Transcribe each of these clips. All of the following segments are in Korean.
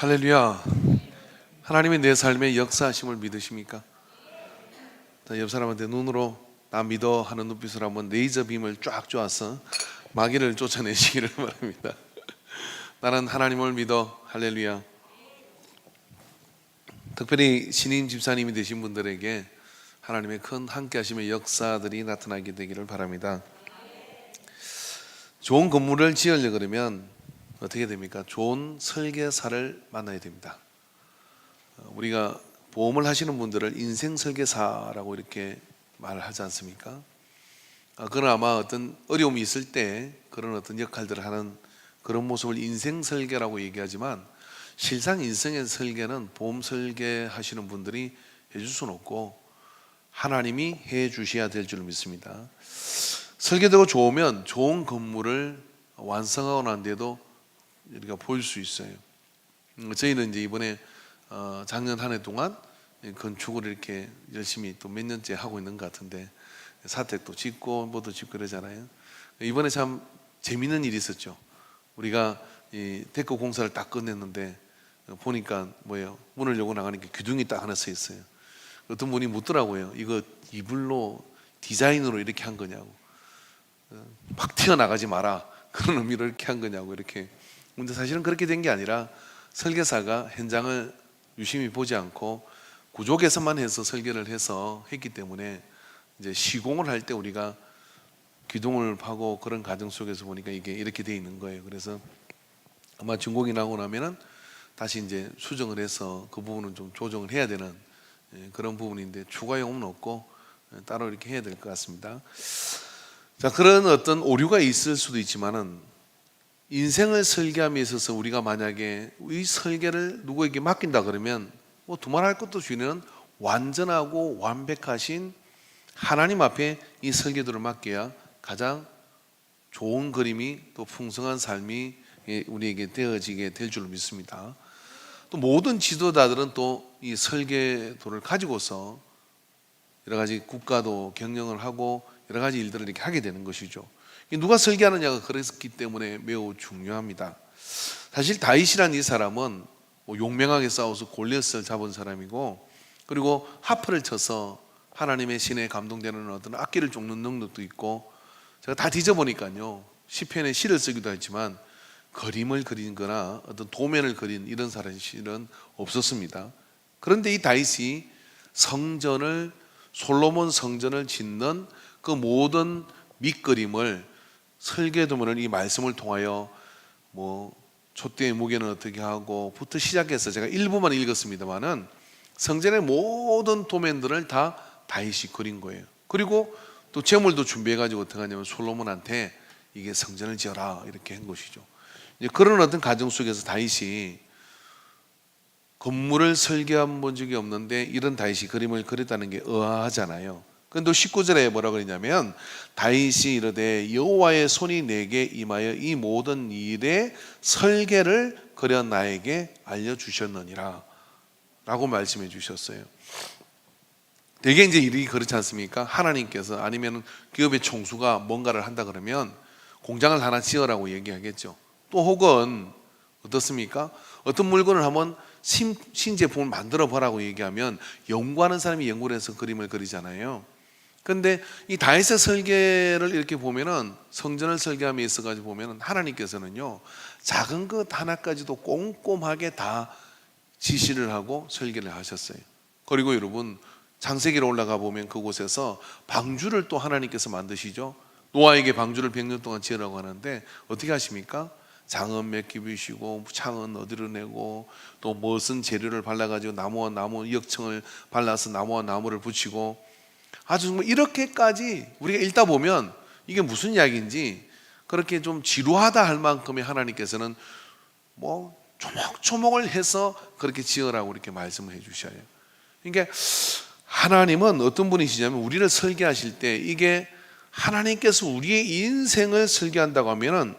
할렐루야. 하나님의 내 삶의 역사하심을 믿으십니까? 자, 옆 사람한테 눈으로 나 믿어 하는 눈빛으로 한번 레이저 빔을 쫙 쏘아서 마귀를 쫓아내시기를 바랍니다. 나는 하나님을 믿어. 할렐루야. 특별히 신임 집사님이 되신 분들에게 하나님의 큰 함께하심의 역사들이 나타나게 되기를 바랍니다. 좋은 건물을 지으려고 그러면 어떻게 됩니까? 좋은 설계사를 만나야 됩니다. 우리가 보험을 하시는 분들을 인생 설계사라고 이렇게 말을 하지 않습니까? 그건 아마 어떤 어려움이 있을 때 그런 어떤 역할들을 하는 그런 모습을 인생 설계라고 얘기하지만, 실상 인생의 설계는 보험 설계하시는 분들이 해줄 수는 없고 하나님이 해 주셔야 될 줄 믿습니다. 설계되고 좋으면 좋은 건물을 완성하고 난 뒤에도 우리가 볼 수 있어요. 저희는 이제 이번에 작년 한 해 동안 건축을 이렇게 열심히 또 몇 년째 하고 있는 것 같은데, 사택도 짓고 뭐도 짓고 그러잖아요. 이번에 참 재밌는 일이 있었죠. 우리가 이 데크 공사를 딱 끝냈는데 보니까 뭐예요? 문을 열고 나가니까 기둥이 딱 하나 서 있어요. 어떤 분이 묻더라고요. 이거 이불로 디자인으로 이렇게 한 거냐고, 막 튀어나가지 마라 그런 의미로 이렇게 한 거냐고 이렇게. 근데 사실은 그렇게 된 게 아니라 설계사가 현장을 유심히 보지 않고 구조 개선만 해서 설계를 해서 했기 때문에 이제 시공을 할 때 우리가 기둥을 파고 그런 과정 속에서 보니까 이게 이렇게 돼 있는 거예요. 그래서 아마 준공이 나고 나면은 다시 이제 수정을 해서 그 부분은 좀 조정을 해야 되는 그런 부분인데, 추가 요금은 없고 따로 이렇게 해야 될 것 같습니다. 자, 그런 어떤 오류가 있을 수도 있지만은 인생을 설계함에 있어서 우리가 만약에 이 설계를 누구에게 맡긴다 그러면 뭐 두말할 것도 주는 완전하고 완벽하신 하나님 앞에 이 설계도를 맡겨야 가장 좋은 그림이, 또 풍성한 삶이 우리에게 되어지게 될 줄 믿습니다. 또 모든 지도자들은 또 이 설계도를 가지고서 여러 가지 국가도 경영을 하고 여러 가지 일들을 이렇게 하게 되는 것이죠. 누가 설계하느냐가 그렇기 때문에 매우 중요합니다. 사실 다윗이라는 이 사람은 용맹하게 싸워서 골리앗을 잡은 사람이고, 그리고 하프를 쳐서 하나님의 신에 감동되는 어떤 악기를 쫓는 능력도 있고, 제가 다 뒤져보니까요, 시편에 시를 쓰기도 했지만 그림을 그린 거나 어떤 도면을 그린 이런 사실은 없었습니다. 그런데 이 다윗이 성전을, 솔로몬 성전을 짓는 그 모든 밑그림을 설계도면은 이 말씀을 통하여 뭐 촛대의 무게는 어떻게 하고 부터 시작해서, 제가 일부만 읽었습니다만은 성전의 모든 도면들을 다 다윗이 그린 거예요. 그리고 또 재물도 준비해가지고 어떻게 하냐면 솔로몬한테 이게 성전을 지어라 이렇게 한 것이죠. 이제 그런 어떤 과정 속에서 다윗이 건물을 설계한 본 적이 없는데 이런 다윗이 그림을 그렸다는 게 의아하잖아요. 그런데 19절에 뭐라 그러냐면, 다윗이 이르되 여호와의 손이 내게 임하여 이 모든 일의 설계를 그려 나에게 알려주셨느니라 라고 말씀해 주셨어요. 되게 이제 일이 그렇지 않습니까? 하나님께서, 아니면 기업의 총수가 뭔가를 한다 그러면 공장을 하나 지어라고 얘기하겠죠. 또 혹은 어떻습니까? 어떤 물건을 한번 신제품을 만들어 보라고 얘기하면 연구하는 사람이 연구를 해서 그림을 그리잖아요. 그런데 이 다윗의 설계를 이렇게 보면은, 성전을 설계함에 있어가지고 보면은 하나님께서는요, 작은 것 하나까지도 꼼꼼하게 다 지시를 하고 설계를 하셨어요. 그리고 여러분, 창세기로 올라가 보면 그곳에서 방주를 또 하나님께서 만드시죠. 노아에게 방주를 100년 동안 지으라고 하는데 어떻게 하십니까? 장은 몇 깁이시고 창은 어디로 내고, 또 무슨 재료를 발라가지고 나무와 나무 역청을 발라서 나무와 나무를 붙이고, 아주 정말 이렇게까지 우리가 읽다 보면 이게 무슨 이야기인지 그렇게 좀 지루하다 할 만큼의 하나님께서는 뭐 조목조목을 해서 그렇게 지으라고 이렇게 말씀을 해 주셔요. 그러니까 하나님은 어떤 분이시냐면, 우리를 설계하실 때 이게 하나님께서 우리의 인생을 설계한다고 하면은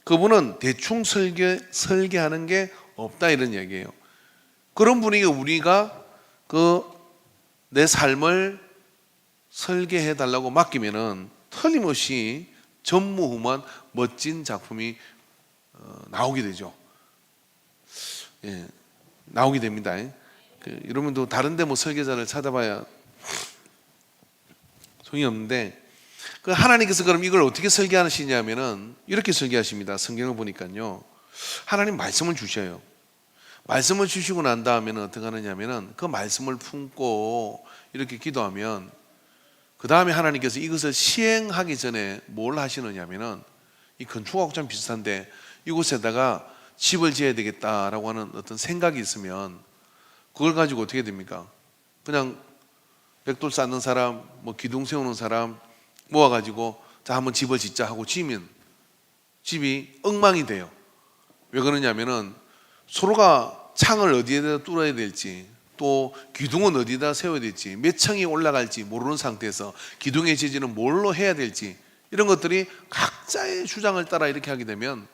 그분은 대충 설계하는 게 없다 이런 얘기예요. 그런 분에게 우리가 내 삶을 설계해 달라고 맡기면은 틀림없이 전무후무한 멋진 작품이 나오게 되죠. 예, 나오게 됩니다. 여러분도 다른데 뭐 설계자를 찾아봐야 소용이 없는데, 그 하나님께서 그럼 이걸 어떻게 설계하시냐면은 이렇게 설계하십니다. 성경을 보니까요, 하나님 말씀을 주셔요. 말씀을 주시고 난 다음에는 어떻게 하느냐면은 그 말씀을 품고 이렇게 기도하면 그 다음에 하나님께서 이것을 시행하기 전에 뭘 하시느냐면은, 이 건축하고 좀 비슷한데 이곳에다가 집을 지어야 되겠다라고 하는 어떤 생각이 있으면 그걸 가지고 어떻게 됩니까? 그냥 벽돌 쌓는 사람, 뭐 기둥 세우는 사람 모아가지고 자 한번 집을 짓자 하고 지으면 집이 엉망이 돼요. 왜 그러냐면은 서로가 창을 어디에다 뚫어야 될지, 또 기둥은 어디다 세워야 될지, 몇 층이 올라갈지 모르는 상태에서 기둥의 재질은 뭘로 해야 될지, 이런 것들이 각자의 주장을 따라 이렇게 하게 되면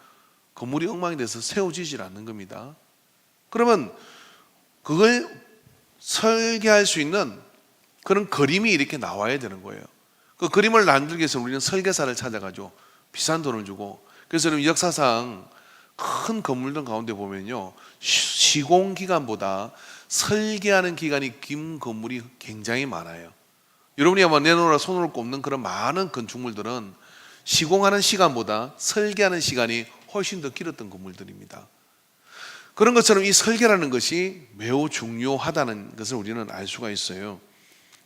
건물이 엉망이 돼서 세워지질 않는 겁니다. 그러면 그걸 설계할 수 있는 그런 그림이 이렇게 나와야 되는 거예요. 그 그림을 만들기 위해서 우리는 설계사를 찾아가죠. 비싼 돈을 주고. 그래서 역사상 큰 건물들 가운데 보면요, 시공기간보다 설계하는 기간이 긴 건물이 굉장히 많아요. 여러분이 아마 내놓으라 손을 꼽는 그런 많은 건축물들은 시공하는 시간보다 설계하는 시간이 훨씬 더 길었던 건물들입니다. 그런 것처럼 이 설계라는 것이 매우 중요하다는 것을 우리는 알 수가 있어요.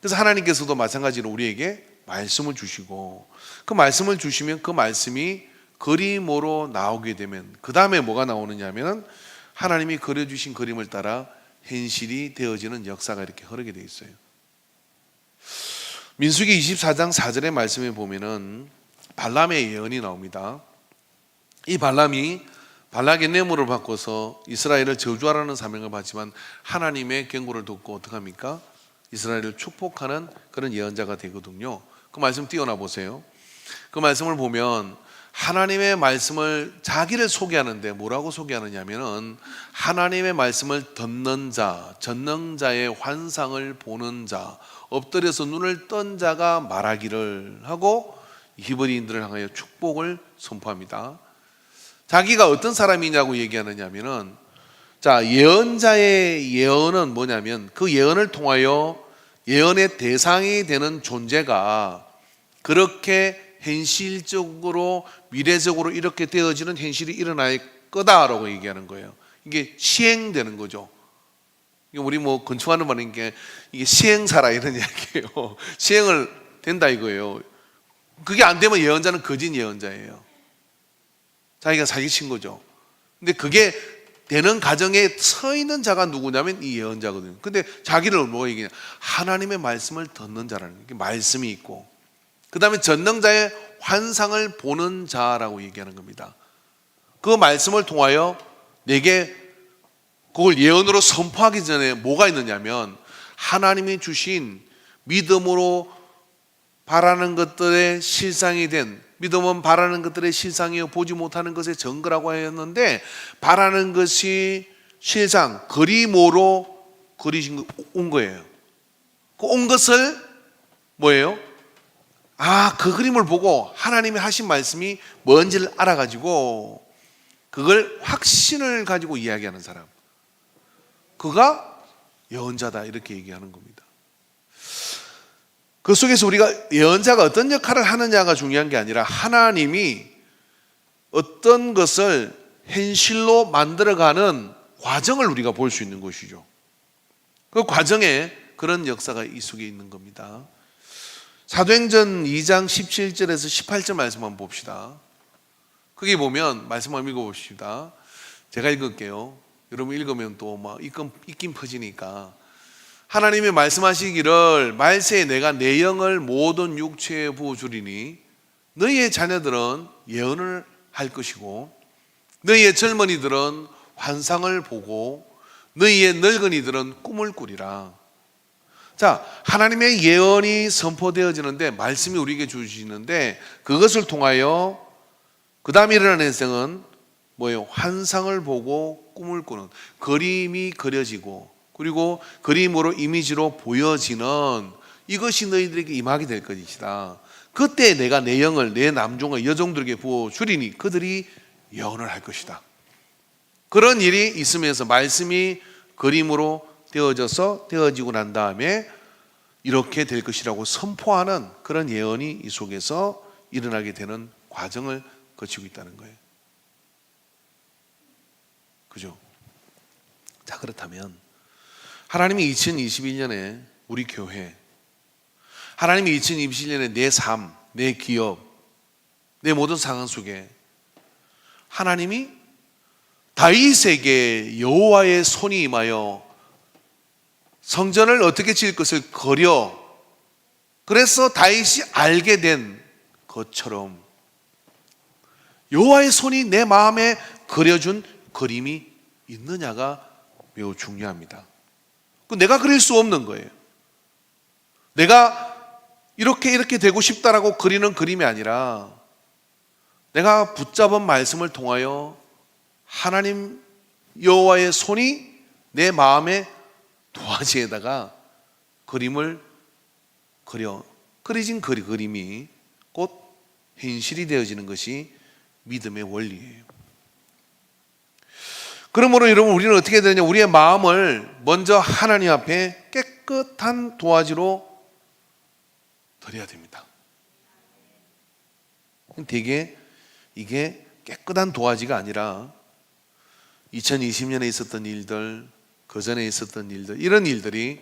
그래서 하나님께서도 마찬가지로 우리에게 말씀을 주시고, 그 말씀을 주시면 그 말씀이 그림으로 나오게 되면 그 다음에 뭐가 나오느냐 하면 하나님이 그려주신 그림을 따라 현실이 되어지는 역사가 이렇게 흐르게 되어 있어요. 민수기 24장 4절의 말씀에 보면은 발람의 예언이 나옵니다. 이 발람이 발락의 뇌물을 바꿔서 이스라엘을 저주하라는 사명을 받지만 하나님의 경고를 듣고 어떻게 합니까? 이스라엘을 축복하는 그런 예언자가 되거든요. 그 말씀 띄워놔 보세요. 그 말씀을 보면 하나님의 말씀을 자기를 소개하는데 뭐라고 소개하느냐면은 하나님의 말씀을 듣는 자, 전능자의 환상을 보는 자, 엎드려서 눈을 뜬 자가 말하기를 하고 히브리인들을 향하여 축복을 선포합니다. 자기가 어떤 사람이냐고 얘기하느냐면은, 자, 예언자의 예언은 뭐냐면 그 예언을 통하여 예언의 대상이 되는 존재가 그렇게 현실적으로 미래적으로 이렇게 되어지는 현실이 일어날 거다라고 얘기하는 거예요. 이게 시행되는 거죠. 우리 뭐 건축하는 말인 게 이게 시행사라 이런 이야기예요. 시행을 된다 이거예요. 그게 안 되면 예언자는 거짓 예언자예요. 자기가 사기친 거죠. 근데 그게 되는 가정에 서 있는 자가 누구냐면 이 예언자거든요. 근데 자기를 뭐 얘기냐? 하나님의 말씀을 듣는 자라는 게 말씀이 있고, 그 다음에 전능자의 환상을 보는 자라고 얘기하는 겁니다. 그 말씀을 통하여 내게 그걸 예언으로 선포하기 전에 뭐가 있느냐면 하나님이 주신 믿음으로 바라는 것들의 실상이 된, 믿음은 바라는 것들의 실상이요 보지 못하는 것의 증거라고 하였는데, 바라는 것이 실상, 그림으로 그리신 온 거예요. 그 온 것을 뭐예요? 그 그림을 보고 하나님이 하신 말씀이 뭔지를 알아가지고 그걸 확신을 가지고 이야기하는 사람, 그가 예언자다 이렇게 얘기하는 겁니다. 그 속에서 우리가 예언자가 어떤 역할을 하느냐가 중요한 게 아니라 하나님이 어떤 것을 현실로 만들어가는 과정을 우리가 볼 수 있는 것이죠. 그 과정에 그런 역사가 이 속에 있는 겁니다. 사도행전 2장 17절에서 18절 말씀 한번 봅시다. 거기 보면 말씀 한번 읽어봅시다. 제가 읽을게요. 여러분 읽으면 또 막 입김 퍼지니까. 하나님이 말씀하시기를 말세에 내가 내 영을 모든 육체에 부어주리니 너희의 자녀들은 예언을 할 것이고 너희의 젊은이들은 환상을 보고 너희의 늙은이들은 꿈을 꾸리라. 자, 하나님의 예언이 선포되어지는데 말씀이 우리에게 주시는데 그것을 통하여 그 다음에 일어나는 인생은 뭐예요? 환상을 보고 꿈을 꾸는, 그림이 그려지고 그리고 그림으로 이미지로 보여지는 이것이 너희들에게 임하게 될 것이다. 그때 내가 내 영을 내 남종과 여종들에게 부어주리니 그들이 예언을 할 것이다. 그런 일이 있으면서 말씀이 그림으로 되어지고 난 다음에 이렇게 될 것이라고 선포하는 그런 예언이 이 속에서 일어나게 되는 과정을 거치고 있다는 거예요. 그죠? 자, 그렇다면 하나님이 2021년에 우리 교회, 하나님이 2021년에 내 삶, 내 기업, 내 모든 상황 속에 하나님이 다윗에게 여호와의 손이 임하여 성전을 어떻게 지을 것을 그려, 그래서 다윗이 알게 된 것처럼 여호와의 손이 내 마음에 그려준 그림이 있느냐가 매우 중요합니다. 내가 그릴 수 없는 거예요. 내가 이렇게 되고 싶다라고 그리는 그림이 아니라 내가 붙잡은 말씀을 통하여 하나님 여호와의 손이 내 마음의 도화지에다가 그림을 그려진 그림이 곧 현실이 되어지는 것이 믿음의 원리예요. 그러므로 여러분, 우리는 어떻게 해야 되느냐? 우리의 마음을 먼저 하나님 앞에 깨끗한 도화지로 드려야 됩니다. 되게 이게 깨끗한 도화지가 아니라 2020년에 있었던 일들, 그 전에 있었던 일들, 이런 일들이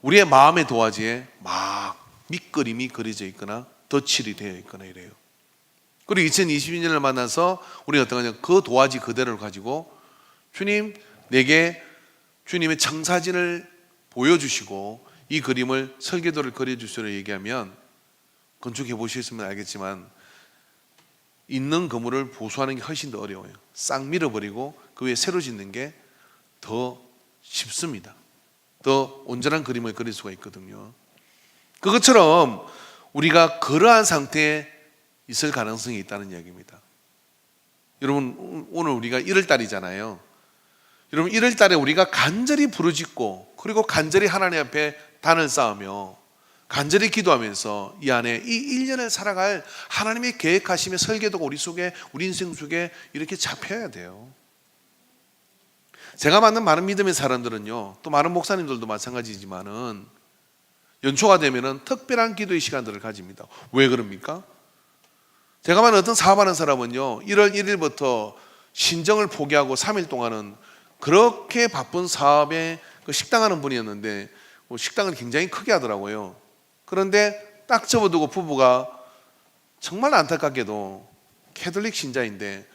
우리의 마음의 도화지에 막 밑그림이 그려져 있거나 덧칠이 되어 있거나 이래요. 그리고 2022년을 만나서 우리가 어떤 거냐? 그 도화지 그대로를 가지고 주님, 내게 주님의 청사진을 보여주시고 이 그림을, 설계도를 그려주시라고 얘기하면, 건축해 보셨으면 알겠지만 있는 건물을 보수하는 게 훨씬 더 어려워요. 싹 밀어버리고 그 위에 새로 짓는 게 더 쉽습니다. 더 온전한 그림을 그릴 수가 있거든요. 그것처럼 우리가 그러한 상태에 있을 가능성이 있다는 이야기입니다. 여러분, 오늘 우리가 1월달이잖아요. 여러분, 1월달에 우리가 간절히 부르짖고 그리고 간절히 하나님 앞에 단을 쌓으며 간절히 기도하면서 이 안에 이 1년을 살아갈 하나님의 계획하심의 설계도가 우리 속에, 우리 인생 속에 이렇게 잡혀야 돼요. 제가 만난 많은 믿음의 사람들은요, 또 많은 목사님들도 마찬가지지만은 연초가 되면은 특별한 기도의 시간들을 가집니다. 왜 그럽니까? 제가 만난 어떤 사업하는 사람은요, 1월 1일부터 신정을 포기하고 3일 동안은 그렇게 바쁜 사업에 식당 하는 분이었는데 식당을 굉장히 크게 하더라고요. 그런데 딱 접어두고 부부가 정말 안타깝게도 캐톨릭 신자인데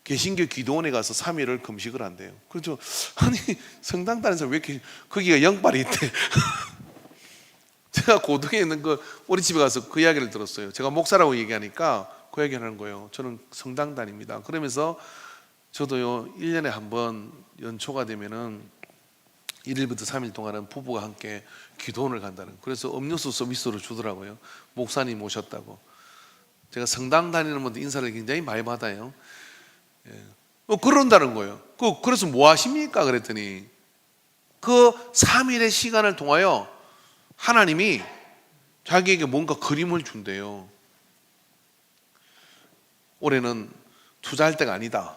개신교 기도원에 가서 3일을 금식을 한대요. 그렇죠. 아니, 성당 다니면서 왜 이렇게 거기가 영빨이 있대. 제가 고등에 있는 그 우리 집에 가서 그 이야기를 들었어요. 제가 목사라고 얘기하니까 그 얘기를 하는 거예요. 저는 성당 다닙니다. 그러면서 저도요, 1년에 한 번 연초가 되면은 1일부터 3일 동안은 부부가 함께 기도원을 간다는, 그래서 음료수 서비스로 주더라고요. 목사님 오셨다고. 제가 성당 다니는 분들 인사를 굉장히 많이 받아요. 그런다는 거예요. 그래서 뭐 하십니까? 그랬더니 그 3일의 시간을 통하여 하나님이 자기에게 뭔가 그림을 준대요. 올해는 투자할 때가 아니다.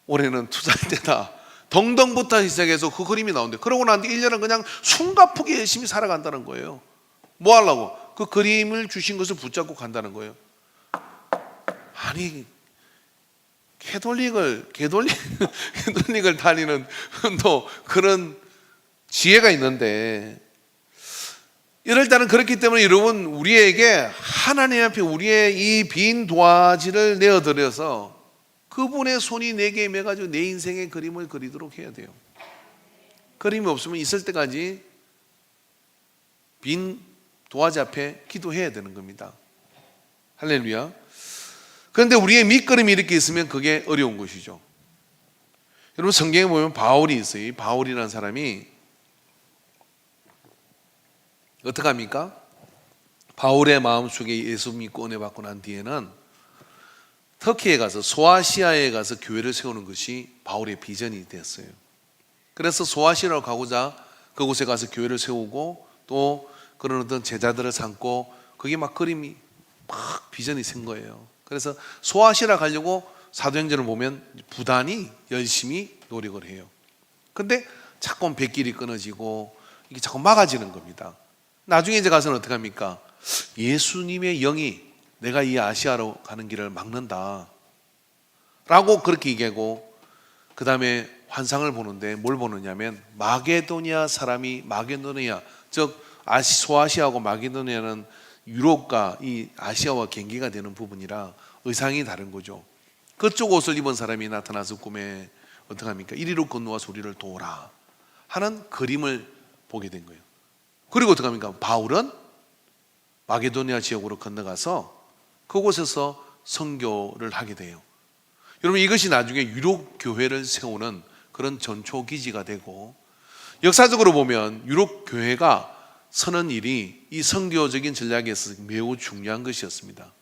올해는 투자할 때다. 덩덩부터 시작해서 그 그림이 나온대. 그러고 난 뒤 1년은 그냥 숨가쁘게 열심히 살아간다는 거예요. 뭐 하려고? 그 그림을 주신 것을 붙잡고 간다는 거예요. 아니, 캐톨릭을 다니는 또 그런 지혜가 있는데, 이럴 때는 그렇기 때문에 여러분, 우리에게 하나님 앞에 우리의 이 빈 도화지를 내어드려서 그분의 손이 내게 임해가지고 내 인생의 그림을 그리도록 해야 돼요. 그림이 없으면 있을 때까지 빈 도화지 앞에 기도해야 되는 겁니다. 할렐루야. 그런데 우리의 밑그림이 이렇게 있으면 그게 어려운 것이죠. 여러분, 성경에 보면 바울이 있어요. 이 바울이라는 사람이 어떻게 합니까? 바울의 마음속에 예수 믿고 은혜 받고 난 뒤에는 터키에 가서, 소아시아에 가서 교회를 세우는 것이 바울의 비전이 됐어요. 그래서 소아시아로 가고자 그곳에 가서 교회를 세우고 또 그런 어떤 제자들을 삼고, 그게 막 그림이 막 비전이 생 거예요. 그래서 소아시아 가려고 사도행전을 보면 부단히 열심히 노력을 해요. 근데 자꾸 백길이 끊어지고 이게 자꾸 막아지는 겁니다. 나중에 이제 가서는 어떻게 합니까? 예수님의 영이 내가 이 아시아로 가는 길을 막는다 라고 그렇게 얘기하고, 그 다음에 환상을 보는데 뭘 보느냐면 마게도니아 사람이, 마게도니아 즉 소아시아하고 마게도니아는 유럽과 이 아시아와 경계가 되는 부분이라 의상이 다른 거죠. 그쪽 옷을 입은 사람이 나타나서 꿈에 어떻게 합니까? 이리로 건너와서 우리를 도우라 하는 그림을 보게 된 거예요. 그리고 어떻게 합니까? 바울은 마게도니아 지역으로 건너가서 그곳에서 선교를 하게 돼요. 여러분, 이것이 나중에 유럽 교회를 세우는 그런 전초 기지가 되고, 역사적으로 보면 유럽 교회가 서는 일이 이 선교적인 전략에서 매우 중요한 것이었습니다.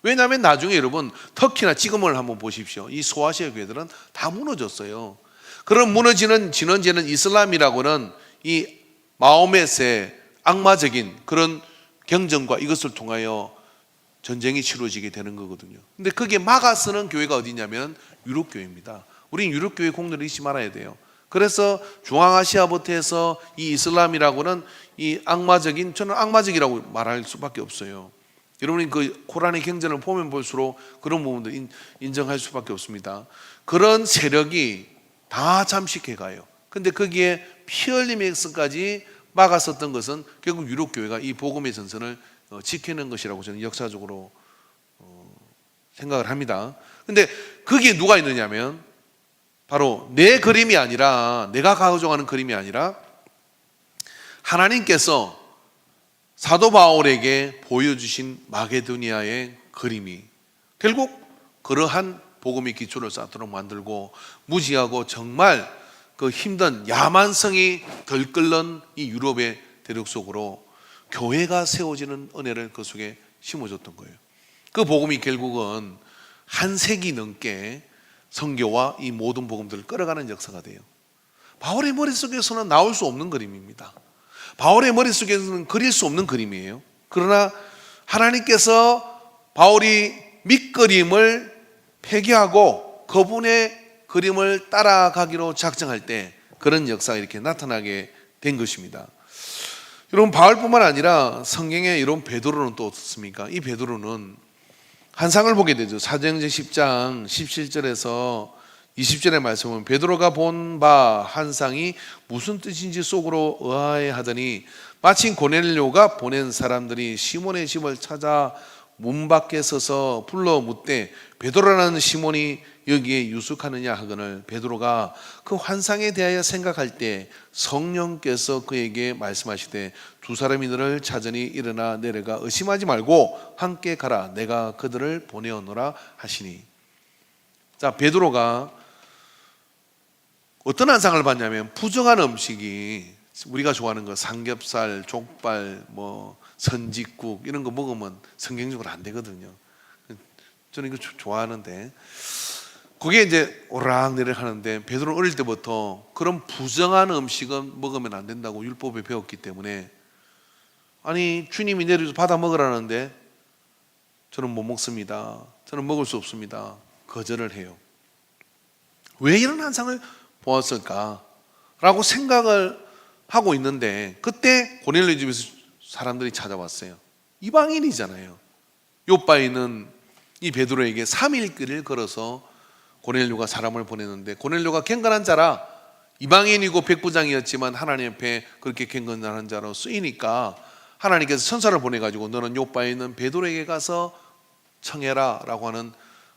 왜냐하면 나중에 여러분 터키나 지금을 한번 보십시오. 이 소아시아 교회들은 다 무너졌어요. 그런 무너지는 진원제는 이슬람이라고는 이 마호멧의 악마적인 그런 경전과 이것을 통하여 전쟁이 치러지게 되는 거거든요. 근데 그게 막아서는 교회가 어디냐면 유럽 교회입니다. 우린 유럽 교회 공들을 잊지 말아야 돼요. 그래서 중앙아시아부터 해서 이 이슬람이라고는 이 악마적인, 저는 악마적이라고 말할 수밖에 없어요. 여러분이 그 코란의 경전을 보면 볼수록 그런 부분들 인정할 수밖에 없습니다. 그런 세력이 다 잠식해 가요. 근데 거기에 피 흘림의 역사까지 막았었던 것은 결국 유럽 교회가 이 복음의 전선을 지키는 것이라고 저는 역사적으로 생각을 합니다. 근데 거기에 누가 있느냐면 바로 내 그림이 아니라, 내가 가져가는 그림이 아니라 하나님께서 사도 바울에게 보여주신 마게도니아의 그림이 결국 그러한 복음의 기초를 쌓도록 만들고, 무지하고 정말 그 힘든 야만성이 덜끓는 이 유럽의 대륙 속으로 교회가 세워지는 은혜를 그 속에 심어줬던 거예요. 그 복음이 결국은 한 세기 넘게 선교와 이 모든 복음들을 끌어가는 역사가 돼요. 바울의 머릿속에서는 나올 수 없는 그림입니다. 바울의 머릿속에서는 그릴 수 없는 그림이에요. 그러나 하나님께서 바울이 밑그림을 폐기하고 그분의 그림을 따라가기로 작정할 때 그런 역사가 이렇게 나타나게 된 것입니다. 여러분, 바울뿐만 아니라 성경에 이런 베드로는 또 어떻습니까? 이 베드로는 환상을 보게 되죠. 사도행전 10장 17절에서 20절의 말씀은 베드로가 본 바 환상이 무슨 뜻인지 속으로 의아해하더니 마침 고넬료가 보낸 사람들이 시몬의 집을 찾아 문 밖에 서서 불러 묻되 베드로라는 시몬이 여기에 유숙하느냐 하거늘, 베드로가 그 환상에 대하여 생각할 때 성령께서 그에게 말씀하시되 두 사람이 너를 찾으니 일어나 내려가 의심하지 말고 함께 가라, 내가 그들을 보내오노라 하시니. 자, 베드로가 어떤 환상을 봤냐면 부정한 음식이, 우리가 좋아하는 거 삼겹살, 족발, 선짓국 이런 거 먹으면 성경적으로 안 되거든요. 저는 이거 좋아하는데 그게 이제 오락내락 하는데, 베드로는 어릴 때부터 그런 부정한 음식은 먹으면 안 된다고 율법에 배웠기 때문에, 아니 주님이 내려서 받아 먹으라는데 저는 못 먹습니다, 저는 먹을 수 없습니다, 거절을 해요. 왜 이런 환상을 보았을까 라고 생각을 하고 있는데, 그때 고넬료 집에서 사람들이 찾아왔어요. 이방인이잖아요. 요바에 있는 이 베드로에게 3일길을 걸어서 고넬료가 사람을 보냈는데, 고넬료가 경건한 자라, 이방인이고 백부장이었지만 하나님 앞에 그렇게 경건한 자로 쓰이니까 하나님께서 천사를 보내가지고 너는 요바에 있는 베드로에게 가서 청해라 라고 하는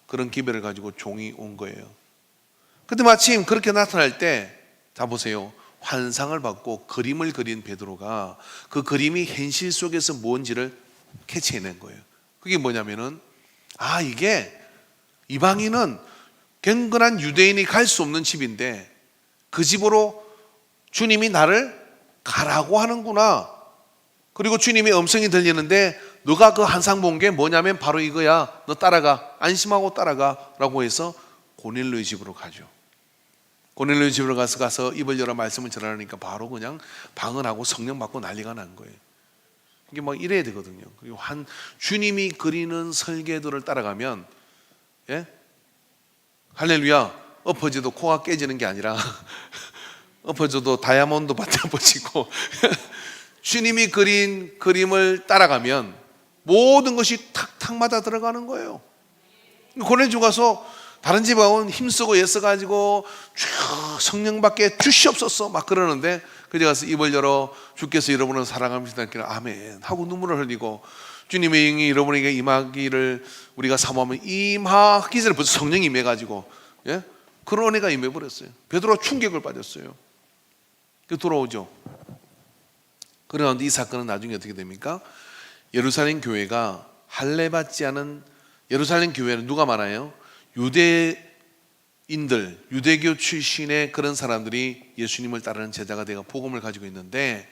그런 기별을 가지고 종이 온 거예요. 근데 마침 그렇게 나타날 때, 자 보세요, 환상을 받고 그림을 그린 베드로가 그 그림이 현실 속에서 뭔지를 캐치해낸 거예요. 그게 뭐냐면은, 이게 이방인은 경건한 유대인이 갈 수 없는 집인데 그 집으로 주님이 나를 가라고 하는구나. 그리고 주님의 음성이 들리는데 너가 그 환상 본 게 뭐냐면 바로 이거야, 너 따라가, 안심하고 따라가 라고 해서 고넬료의 집으로 가죠. 고넬료의 집으로 가서 입을 열어 말씀을 전하니까 바로 그냥 방언하고 성령 받고 난리가 난 거예요. 이게 막 이래야 되거든요. 그리고 주님이 그리는 설계도를 따라가면, 할렐루야, 엎어져도 코가 깨지는 게 아니라 엎어져도 다이아몬드 밭에 엎어지고 주님이 그린 그림을 따라가면 모든 것이 탁탁 맞아 들어가는 거예요. 고넬주 가서 다른 집하고는 힘쓰고 애써가지고 성령 받게 주시옵소서 막 그러는데 그제 가서 입을 열어 주께서 여러분을 사랑합니다 아멘 하고 눈물을 흘리고 주님의 영이 여러분에게 임하기를 우리가 사모하면 임하기 전에 벌써 성령이 임해가지고 그런 은혜가 임해버렸어요. 베드로가 충격을 받았어요. 돌아오죠. 그런데 이 사건은 나중에 어떻게 됩니까? 예루살렘 교회가 할례받지 않은 예루살렘 교회는 누가 많아요? 유대인들, 유대교 출신의 그런 사람들이 예수님을 따르는 제자가 되어 복음을 가지고 있는데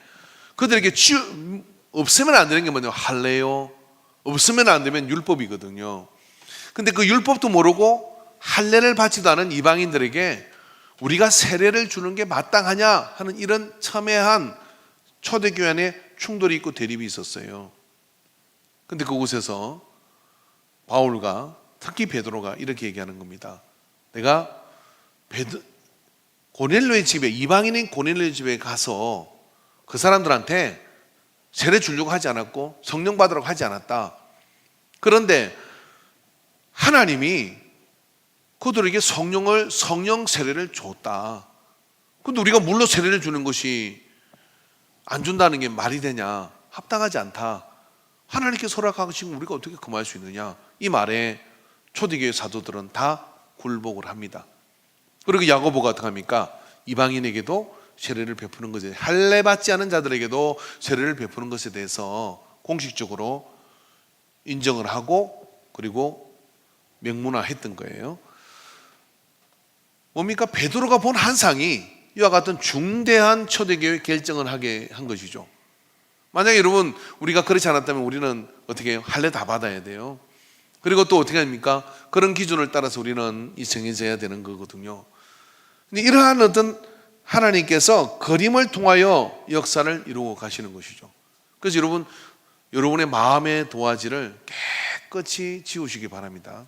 그들에게 없으면 안 되는 게 뭐냐면 할례요. 없으면 안 되면 율법이거든요. 근데 그 율법도 모르고 할례를 받지도 않은 이방인들에게 우리가 세례를 주는 게 마땅하냐 하는 이런 첨예한 초대교회 안에 충돌이 있고 대립이 있었어요. 근데 그곳에서 바울과 특히 베드로가 이렇게 얘기하는 겁니다. 내가 고넬료의 집에 이방인인 고넬료의 집에 가서 그 사람들한테 세례 주려고 하지 않았고 성령 받으라고 하지 않았다. 그런데 하나님이 그들에게 성령 세례를 줬다. 근데 우리가 물로 세례를 주는 것이 안 준다는 게 말이 되냐? 합당하지 않다. 하나님께서 허락하시면 우리가 어떻게 금할 수 있느냐? 이 말에 초대교회 사도들은 다 굴복을 합니다. 그리고 야고보가 어떻게 합니까? 이방인에게도 세례를 베푸는 것에 할례 받지 않은 자들에게도 세례를 베푸는 것에 대해서 공식적으로 인정을 하고 그리고 명문화했던 거예요. 뭡니까? 베드로가 본 환상이 이와 같은 중대한 초대교회 결정을 하게 한 것이죠. 만약에 여러분 우리가 그렇지 않았다면 우리는 어떻게 해요? 할례 다 받아야 돼요. 그리고 또 어떻게 합니까? 그런 기준을 따라서 우리는 정해져야 되는 거거든요. 근데 이러한 어떤 하나님께서 그림을 통하여 역사를 이루고 가시는 것이죠. 그래서 여러분의 마음의 도화지를 깨끗이 지우시기 바랍니다.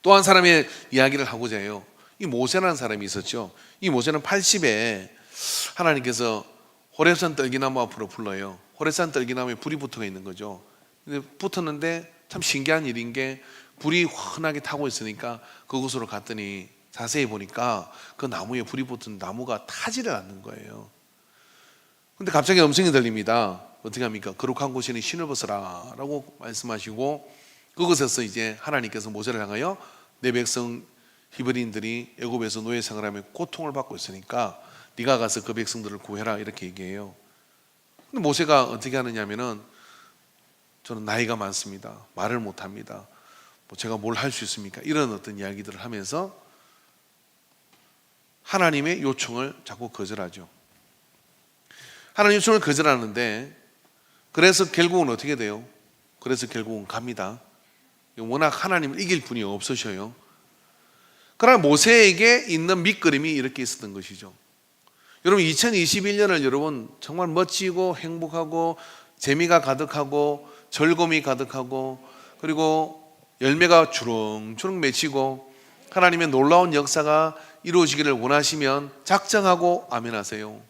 또 한 사람의 이야기를 하고자 해요. 이 모세라는 사람이 있었죠. 이 모세는 80에 하나님께서 호렙산 떨기나무 앞으로 불러요. 호렙산 떨기나무에 불이 붙어 있는 거죠. 근데 붙었는데 참 신기한 일인 게 불이 환하게 타고 있으니까 그곳으로 갔더니 자세히 보니까 그 나무에 불이 붙은 나무가 타지를 않는 거예요. 근데 갑자기 음성이 들립니다. 어떻게 합니까? 거룩한 곳에는 신을 벗어라 라고 말씀하시고 그곳에서 이제 하나님께서 모세를 향하여 내 백성 히브리인들이 애굽에서 노예 생활하며 고통을 받고 있으니까 네가 가서 그 백성들을 구해라 이렇게 얘기해요. 근데 모세가 어떻게 하느냐면은 저는 나이가 많습니다. 말을 못합니다. 제가 뭘 할 수 있습니까? 이런 어떤 이야기들을 하면서 하나님의 요청을 자꾸 거절하죠. 하나님 요청을 거절하는데 그래서 결국은 어떻게 돼요? 그래서 결국은 갑니다. 워낙 하나님을 이길 분이 없으셔요. 그러나 모세에게 있는 밑그림이 이렇게 있었던 것이죠. 여러분 2021년을 여러분 정말 멋지고 행복하고 재미가 가득하고 즐거움이 가득하고 그리고 열매가 주렁주렁 맺히고 하나님의 놀라운 역사가 이루어지기를 원하시면 작정하고 아멘 하세요.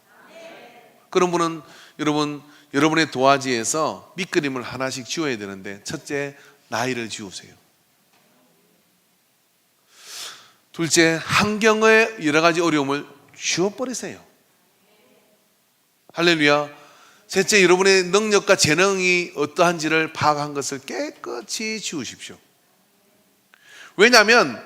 그런 분은 여러분의 도화지에서 밑그림을 하나씩 지워야 되는데 첫째, 나이를 지우세요. 둘째, 환경의 여러 가지 어려움을 지워버리세요. 할렐루야. 셋째, 여러분의 능력과 재능이 어떠한지를 파악한 것을 깨끗이 지우십시오. 왜냐하면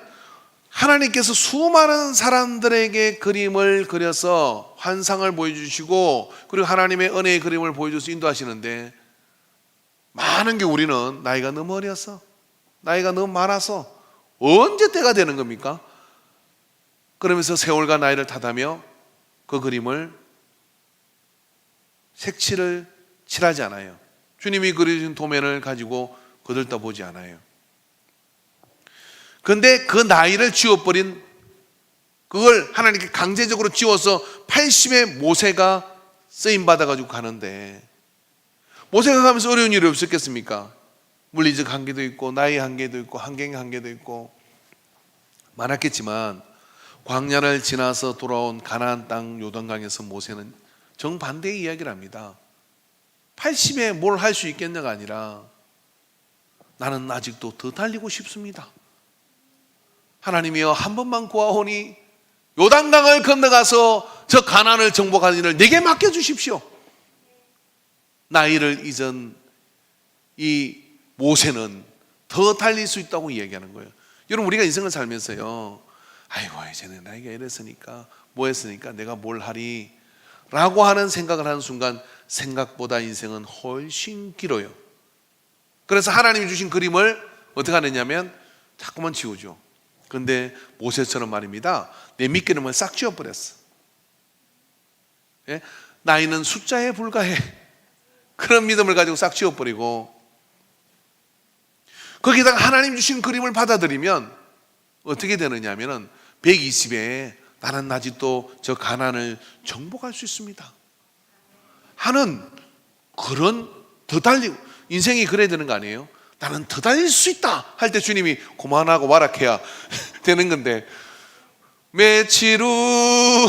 하나님께서 수많은 사람들에게 그림을 그려서 환상을 보여주시고 그리고 하나님의 은혜의 그림을 보여줘서 인도하시는데 많은 게 우리는 나이가 너무 어려서 나이가 너무 많아서 언제 때가 되는 겁니까? 그러면서 세월과 나이를 탓하며 그 그림을 색칠을 칠하지 않아요. 주님이 그려진 도면을 가지고 거들떠 보지 않아요. 그런데 그 나이를 지워버린 그걸 하나님께 강제적으로 지워서 80의 모세가 쓰임받아가지고 가는데 모세가 가면서 어려운 일이 없었겠습니까? 물리적 한계도 있고 나이 한계도 있고 환경의 한계도 있고 많았겠지만 광야를 지나서 돌아온 가나안 땅 요단강에서 모세는 정반대의 이야기를 합니다. 80에 뭘 할 수 있겠냐가 아니라 나는 아직도 더 달리고 싶습니다. 하나님이여 한 번만 구하오니 요단강을 건너가서 저 가나안을 정복하는 일을 내게 맡겨주십시오. 나이를 잊은 이 모세는 더 달릴 수 있다고 이야기하는 거예요. 여러분 우리가 인생을 살면서요, 아이고 이제는 나이가 이랬으니까 뭐 했으니까 내가 뭘 하리 라고 하는 생각을 하는 순간 생각보다 인생은 훨씬 길어요. 그래서 하나님이 주신 그림을 어떻게 하느냐면 자꾸만 지우죠. 그런데 모세처럼 말입니다, 내 밑그림을 싹 지워버렸어. 예? 나이는 숫자에 불과해. 그런 믿음을 가지고 싹 지워버리고 거기다가 하나님 주신 그림을 받아들이면 어떻게 되느냐 하면 120에 나는 아직도 저 가나안을 정복할 수 있습니다 하는 그런 더 달리고, 인생이 그래야 되는 거 아니에요? 나는 더 달릴 수 있다 할 때 주님이 그만하고 와락해야 되는 건데 며칠 후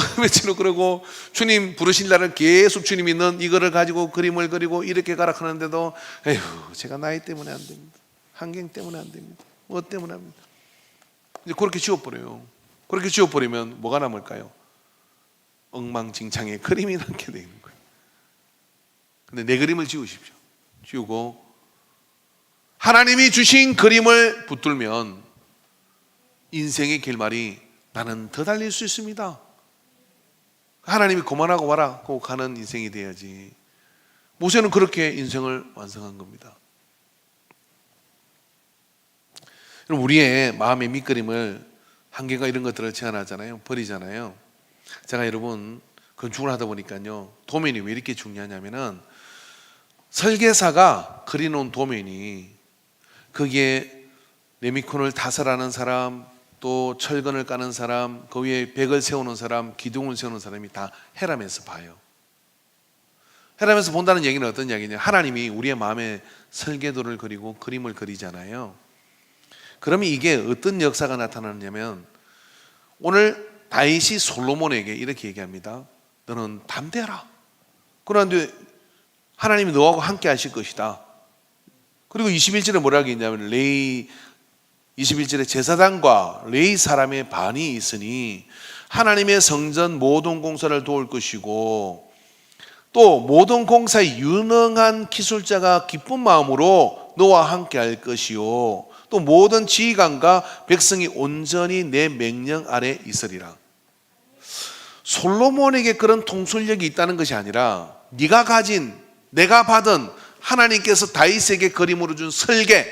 그러고 주님 부르신 날은 계속 주님이 넌 이거를 가지고 그림을 그리고 이렇게 가라 하는데도 에휴 제가 나이 때문에 안 됩니다, 환경 때문에 안 됩니다, 뭐 때문에 합니다. 이제 그렇게 지워버려요. 그렇게 지워버리면 뭐가 남을까요? 엉망진창의 그림이 남게 되는 거예요. 근데 내 그림을 지우십시오. 지우고 하나님이 주신 그림을 붙들면 인생의 결말이 나는 더 달릴 수 있습니다. 하나님이 그만하고 와라 고 가는 인생이 돼야지. 모세는 그렇게 인생을 완성한 겁니다. 우리의 마음의 밑그림을 한계가 이런 것들을 제한하잖아요. 버리잖아요. 제가 여러분 건축을 하다 보니까요, 도면이 왜 이렇게 중요하냐면은 설계사가 그려놓은 도면이 거기에 레미콘을 타설하는 사람, 또 철근을 까는 사람, 그 위에 벽을 세우는 사람, 기둥을 세우는 사람이 다 헤라면서 봐요. 헤라면서 본다는 얘기는 어떤 이야기냐, 하나님이 우리의 마음에 설계도를 그리고 그림을 그리잖아요. 그러면 이게 어떤 역사가 나타나느냐면 오늘 다윗이 솔로몬에게 이렇게 얘기합니다. 너는 담대하라. 그런데 하나님이 너하고 함께 하실 것이다. 그리고 21절에 뭐라고 했냐면 레이 21절에 제사장과 레이 사람의 반이 있으니 하나님의 성전 모든 공사를 도울 것이고 또 모든 공사에 유능한 기술자가 기쁜 마음으로 너와 함께 할 것이요 또 모든 지휘관과 백성이 온전히 내 명령 아래 있으리라. 솔로몬에게 그런 통솔력이 있다는 것이 아니라 네가 가진, 내가 받은 하나님께서 다윗에게 그림으로 준 설계,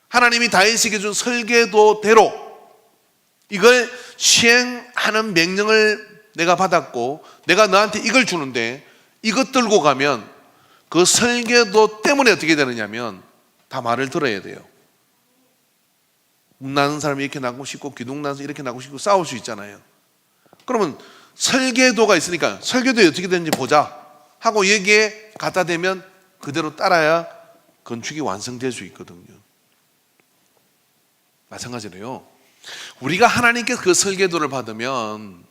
하나님이 다윗에게 준 설계도대로 이걸 시행하는 명령을 내가 받았고 내가 너한테 이걸 주는데 이것 들고 가면 그 설계도 때문에 어떻게 되느냐면 다 말을 들어야 돼요. 나는 사람이 이렇게 나고 싶고 기둥 나서 이렇게 나고 싶고 싸울 수 있잖아요. 그러면 설계도가 있으니까 설계도에 어떻게 되는지 보자 하고 여기에 갖다 대면 그대로 따라야 건축이 완성될 수 있거든요. 마찬가지로요, 우리가 하나님께서 그 설계도를 받으면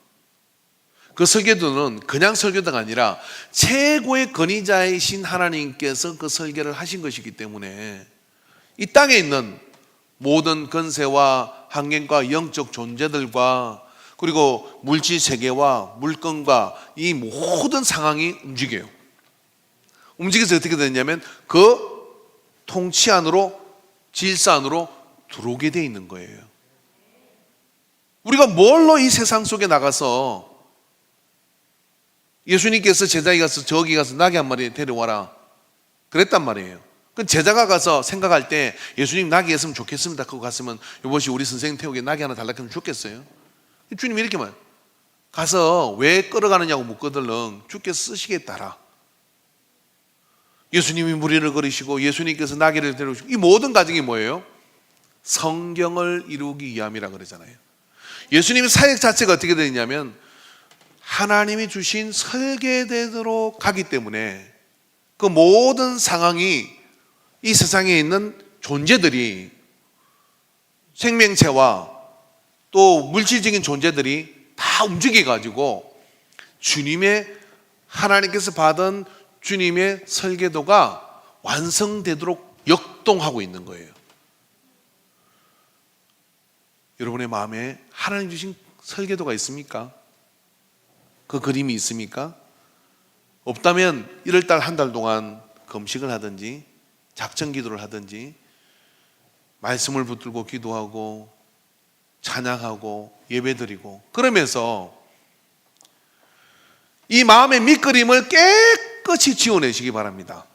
그 설계도는 그냥 설계도가 아니라 최고의 권위자이신 하나님께서 그 설계를 하신 것이기 때문에 이 땅에 있는 모든 건세와 환경과 영적 존재들과 그리고 물질 세계와 물건과 이 모든 상황이 움직여요. 움직여서 어떻게 되냐면 그 통치 안으로, 질서 안으로 들어오게 돼 있는 거예요. 우리가 뭘로 이 세상 속에 나가서 예수님께서 제자에게 가서 저기 가서 나귀 한 마리 데려와라 그랬단 말이에요. 그 제자가 가서 생각할 때 예수님 나귀 했으면 좋겠습니다. 그거 갔으면 이것이 우리 선생님 태우게 나귀 하나 달라 하면 좋겠어요? 주님이 이렇게 말 가서 왜 끌어가느냐고 묻거들렁 주께 쓰시겠다라. 예수님이 무리를 걸으시고 예수님께서 나귀를 데려오시고 이 모든 과정이 뭐예요? 성경을 이루기 위함이라 그러잖아요. 예수님의 사역 자체가 어떻게 되냐면 하나님이 주신 설계대로 가기 때문에 그 모든 상황이 이 세상에 있는 존재들이 생명체와 또 물질적인 존재들이 다 움직여가지고 하나님께서 받은 주님의 설계도가 완성되도록 역동하고 있는 거예요. 여러분의 마음에 하나님 주신 설계도가 있습니까? 그 그림이 있습니까? 없다면 1월달 한 달 동안 금식을 하든지 작정 기도를 하든지 말씀을 붙들고 기도하고 찬양하고 예배드리고 그러면서 이 마음의 밑그림을 깨끗이 지워내시기 바랍니다.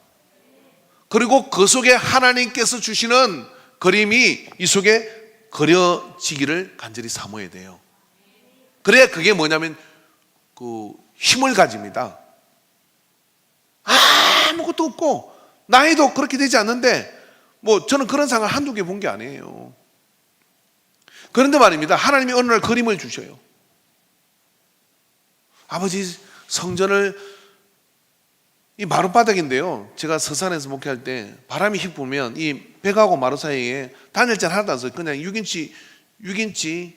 그리고 그 속에 하나님께서 주시는 그림이 이 속에 그려지기를 간절히 사모해야 돼요. 그래야 그게 뭐냐면 그 힘을 가집니다. 아무것도 없고 나이도 그렇게 되지 않는데 뭐 저는 그런 상을 한두 개 본 게 아니에요. 그런데 말입니다. 하나님이 어느 날 그림을 주셔요. 아버지 성전을 이 마룻바닥인데요. 제가 서산에서 목회할 때 바람이 휙 불면 이 벽하고 마루 사이에 단열재 하나도 안 써요. 그냥 6인치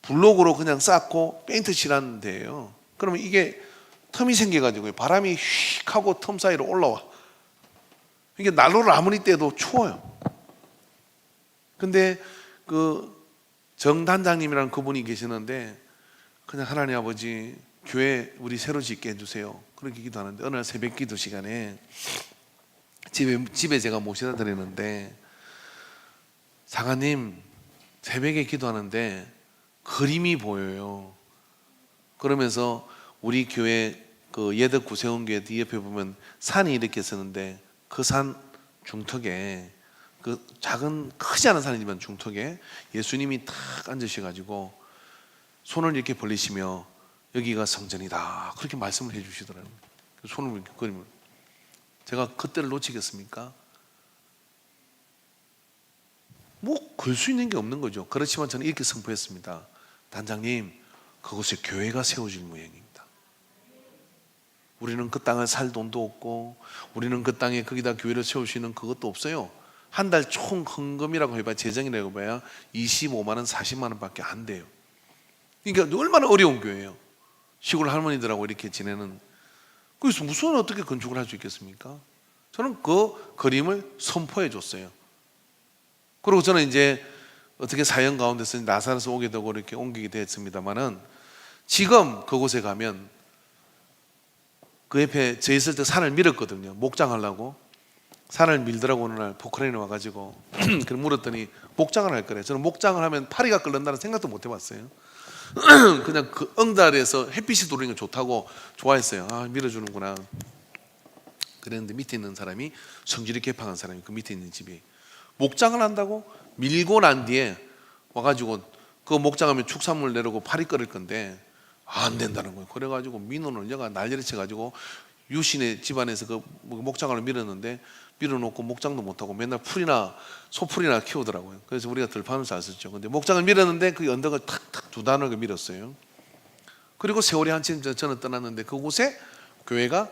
블록으로 그냥 쌓고 페인트 칠하는 데예요. 그러면 이게 틈이 생겨가지고 바람이 휙 하고 틈 사이로 올라와. 이게 난로를 아무리 떼도 추워요. 근데 그 정단장님이라는 그분이 계시는데 그냥 하나님 아버지 교회 우리 새로 짓게 해주세요. 그렇게 기도하는데 어느 날 새벽 기도 시간에 집에 제가 모셔다 드리는데 장하님 새벽에 기도하는데 그림이 보여요. 그러면서 우리 교회 그 예덕 구세원교회 뒤 옆에 보면 산이 이렇게 있었는데 그 산 중턱에 그 작은 크지 않은 산이지만 중턱에 예수님이 탁 앉으셔가지고 손을 이렇게 벌리시며 여기가 성전이다 그렇게 말씀을 해주시더라고요. 손을 이렇게 그림을 제가 그때를 놓치겠습니까? 뭐 걸 수 있는 게 없는 거죠. 그렇지만 저는 이렇게 선포했습니다. 단장님 그곳에 교회가 세워질 모양입니다. 우리는 그 땅을 살 돈도 없고 우리는 그 땅에 거기다 교회를 세울 수 있는 그것도 없어요. 한 달 총 헌금이라고 해봐야 재정이라고 해봐야 25만 원 40만 원밖에 안 돼요. 그러니까 얼마나 어려운 교회예요. 시골 할머니들하고 이렇게 지내는. 그래서 무슨 어떻게 건축을 할 수 있겠습니까? 저는 그 그림을 선포해 줬어요. 그리고 저는 이제 어떻게 사연 가운데서 나사로서 오게 되고 이렇게 옮기게 됐습니다만은 지금 그곳에 가면 그 옆에 저 있을 때 산을 밀었거든요. 목장하려고 산을 밀더라고. 어느 날 포크레인이 와가지고 그걸 물었더니 목장을 할 거래. 저는 목장을 하면 파리가 끓는다는 생각도 못 해봤어요. 그냥 그 응달에서 햇빛이 들어오는 게 좋다고 좋아했어요. 아 밀어주는구나 그랬는데 밑에 있는 사람이 성질이 개판한 사람이 그 밑에 있는 집이 목장을 한다고 밀고 난 뒤에 와가지고 그 목장하면 축산물 내려고 파리 끓일 건데 안 된다는 거예요. 그래가지고 민원을 여가 난리를 쳐가지고 유신의 집안에서 그 목장을 밀었는데 밀어놓고 목장도 못하고 맨날 소풀이나 키우더라고요. 그래서 우리가 들판을 잘 썼죠. 근데 목장을 밀었는데 그 언덕을 탁탁 두 단을 밀었어요. 그리고 세월이 한참 저는 떠났는데 그곳에 교회가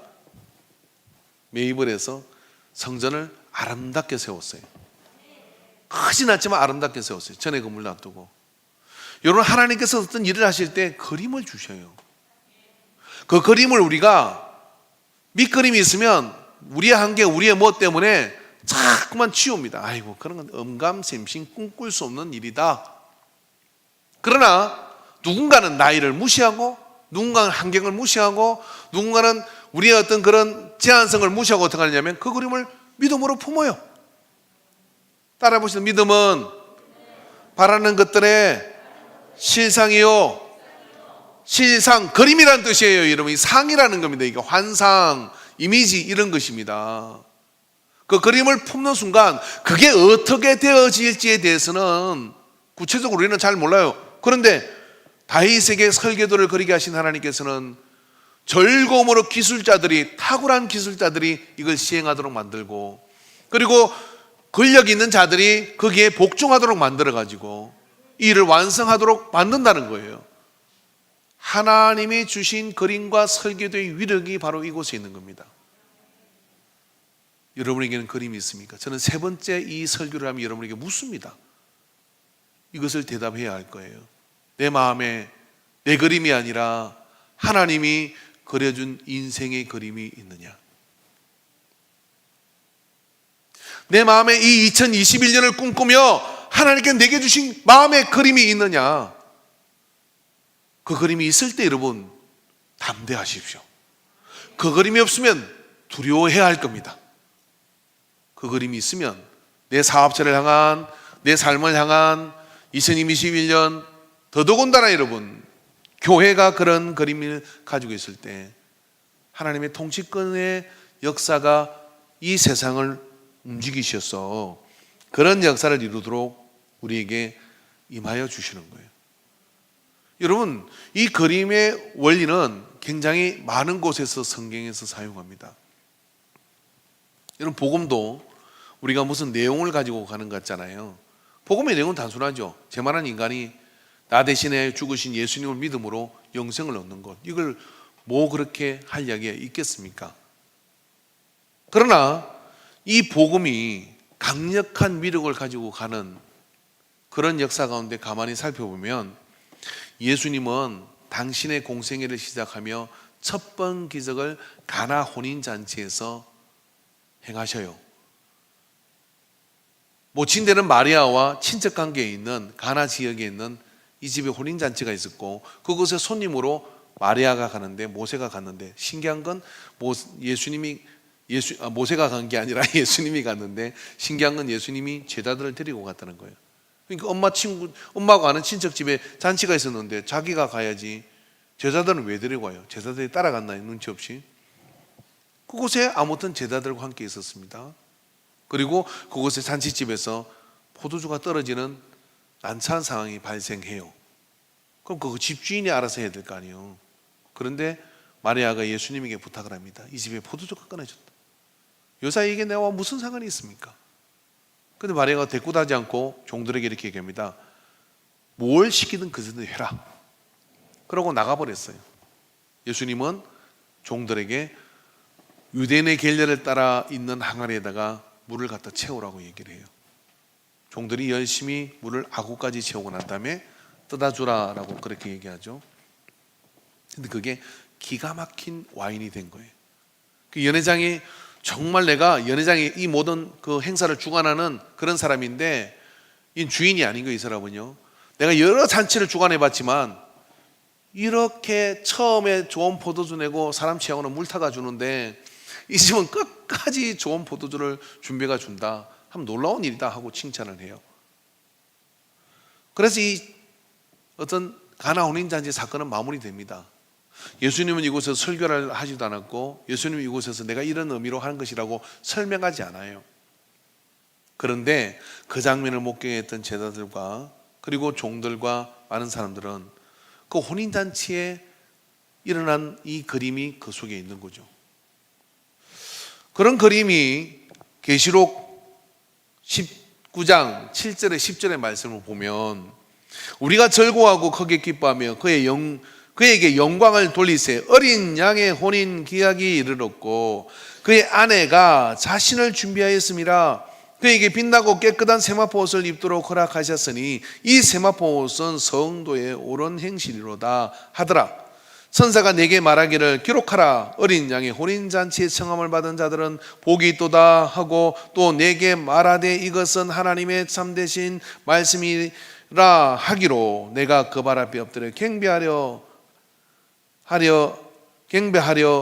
매입을 해서 성전을 아름답게 세웠어요. 크진 않지만 아름답게 세웠어요. 전에 건물 놔두고. 여러분 하나님께서 어떤 일을 하실 때 그림을 주셔요. 그 그림을 우리가 밑그림이 있으면 우리의 한계, 우리의 뭐 때문에 자꾸만 치웁니다. 아이고 그런 건 엄감샘심 꿈꿀 수 없는 일이다. 그러나 누군가는 나이를 무시하고 누군가는 환경을 무시하고 누군가는 우리의 어떤 그런 제한성을 무시하고 어떻게 하냐면 그 그림을 믿음으로 품어요. 따라 보시죠. 믿음은 바라는 것들의 실상이요. 실상, 그림이란 뜻이에요. 여러분, 상이라는 겁니다. 이게 환상, 이미지 이런 것입니다. 그 그림을 품는 순간 그게 어떻게 되어질지에 대해서는 구체적으로 우리는 잘 몰라요. 그런데 다윗에게 설계도를 그리게 하신 하나님께서는 즐거움으로 탁월한 기술자들이 이걸 시행하도록 만들고 그리고 권력 있는 자들이 거기에 복종하도록 만들어가지고 이 일을 완성하도록 만든다는 거예요. 하나님이 주신 그림과 설계도의 위력이 바로 이곳에 있는 겁니다. 여러분에게는 그림이 있습니까? 저는 세 번째 이 설교를 하면 여러분에게 묻습니다. 이것을 대답해야 할 거예요. 내 마음에 내 그림이 아니라 하나님이 그려준 인생의 그림이 있느냐? 내 마음에 이 2021년을 꿈꾸며 하나님께 내게 주신 마음의 그림이 있느냐? 그 그림이 있을 때 여러분 담대하십시오. 그 그림이 없으면 두려워해야 할 겁니다. 그 그림이 있으면 내 사업체를 향한, 내 삶을 향한 2021년, 더더군다나 여러분 교회가 그런 그림을 가지고 있을 때 하나님의 통치권의 역사가 이 세상을 움직이셔서 그런 역사를 이루도록 우리에게 임하여 주시는 거예요. 여러분, 이 그림의 원리는 굉장히 많은 곳에서 성경에서 사용합니다. 여러분, 복음도 우리가 무슨 내용을 가지고 가는 것 같잖아요. 복음의 내용은 단순하죠. 죄만한 인간이 나 대신에 죽으신 예수님을 믿음으로 영생을 얻는 것. 이걸 뭐 그렇게 할 이야기가 있겠습니까? 그러나 이 복음이 강력한 위력을 가지고 가는 그런 역사 가운데 가만히 살펴보면 예수님은 당신의 공생애를 시작하며 첫 번 기적을 가나 혼인잔치에서 행하셔요. 모친되는 마리아와 친척관계에 있는 가나 지역에 있는 이 집에 혼인잔치가 있었고 그곳에 손님으로 마리아가 가는데 모세가 갔는데 신기한 건 모세가 간 게 아니라 예수님이 갔는데 신기한 건 예수님이 제자들을 데리고 갔다는 거예요. 그러니까 엄마가 아는 친척 집에 잔치가 있었는데 자기가 가야지 제자들은 왜 데리고 와요? 제자들이 따라갔나요? 눈치 없이? 그곳에 아무튼 제자들과 함께 있었습니다. 그리고 그곳의 잔치집에서 포도주가 떨어지는 난처한 상황이 발생해요. 그럼 그 집주인이 알아서 해야 될 거 아니에요. 그런데 마리아가 예수님에게 부탁을 합니다. 이 집에 포도주가 끊어졌다. 여사에게 내와 무슨 상관이 있습니까? 그런데 마리아가 대꾸하지 않고 종들에게 이렇게 얘기합니다. 뭘 시키든 그들도 해라. 그러고 나가버렸어요. 예수님은 종들에게 유대인의 계례를 따라 있는 항아리에다가 물을 갖다 채우라고 얘기를 해요. 종들이 열심히 물을 아구까지 채우고 난 다음에 떠다 주라라고 그렇게 얘기하죠. 근데 그게 기가 막힌 와인이 된 거예요. 그 연회장이 정말 내가 연회장이 이 모든 그 행사를 주관하는 그런 사람인데 이 주인이 아닌 거예요. 이 사람은요. 내가 여러 잔치를 주관해 봤지만 이렇게 처음에 좋은 포도주 내고 사람 취하고는 물 타가 주는데 이 집은 끝까지 좋은 포도주를 준비가 준다. 참 놀라운 일이다 하고 칭찬을 해요. 그래서 이 어떤 가나 혼인잔치 사건은 마무리됩니다. 예수님은 이곳에서 설교를 하지도 않았고 예수님은 이곳에서 내가 이런 의미로 하는 것이라고 설명하지 않아요. 그런데 그 장면을 목격했던 제자들과 그리고 종들과 많은 사람들은 그 혼인잔치에 일어난 이 그림이 그 속에 있는 거죠. 그런 그림이 계시록 19장 7절에 10절의 말씀을 보면 우리가 즐거워하고 크게 기뻐하며 그에게 영광을 돌리세 어린 양의 혼인 기약이 이르렀고 그의 아내가 자신을 준비하였음이라 그에게 빛나고 깨끗한 세마포 옷을 입도록 허락하셨으니 이 세마포 옷은 성도의 옳은 행실이로다 하더라. 선사가 내게 말하기를 기록하라. 어린 양의 혼인잔치에 청함을 받은 자들은 복이 있도다 하고 또 내게 말하되 이것은 하나님의 참되신 말씀이라 하기로 내가 그 발 앞에 엎드려 경배하려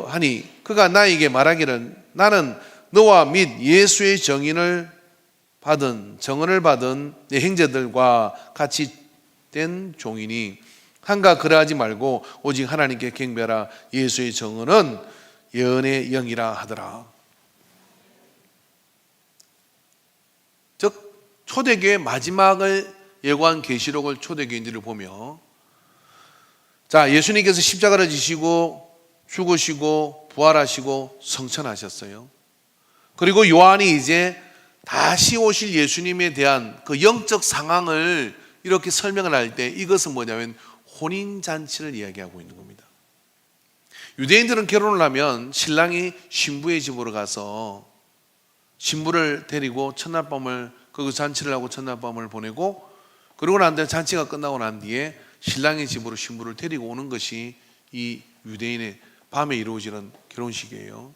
하니 그가 나에게 말하기를 나는 너와 및 예수의 정언을 받은 내 형제들과 같이 된 종이니 한가 그러하지 말고 오직 하나님께 경배하라. 예수의 정언은 예언의 영이라 하더라. 즉 초대교회 마지막을 예고한 계시록을 초대교인들을 보며 자 예수님께서 십자가를 지시고 죽으시고 부활하시고 성천하셨어요. 그리고 요한이 이제 다시 오실 예수님에 대한 그 영적 상황을 이렇게 설명을 할 때 이것은 뭐냐면 혼인잔치를 이야기하고 있는 겁니다. 유대인들은 결혼을 하면 신랑이 신부의 집으로 가서 신부를 데리고 첫날 밤을 그 잔치를 하고 첫날 밤을 보내고 그러고 난 뒤에 잔치가 끝나고 난 뒤에 신랑의 집으로 신부를 데리고 오는 것이 이 유대인의 밤에 이루어지는 결혼식이에요.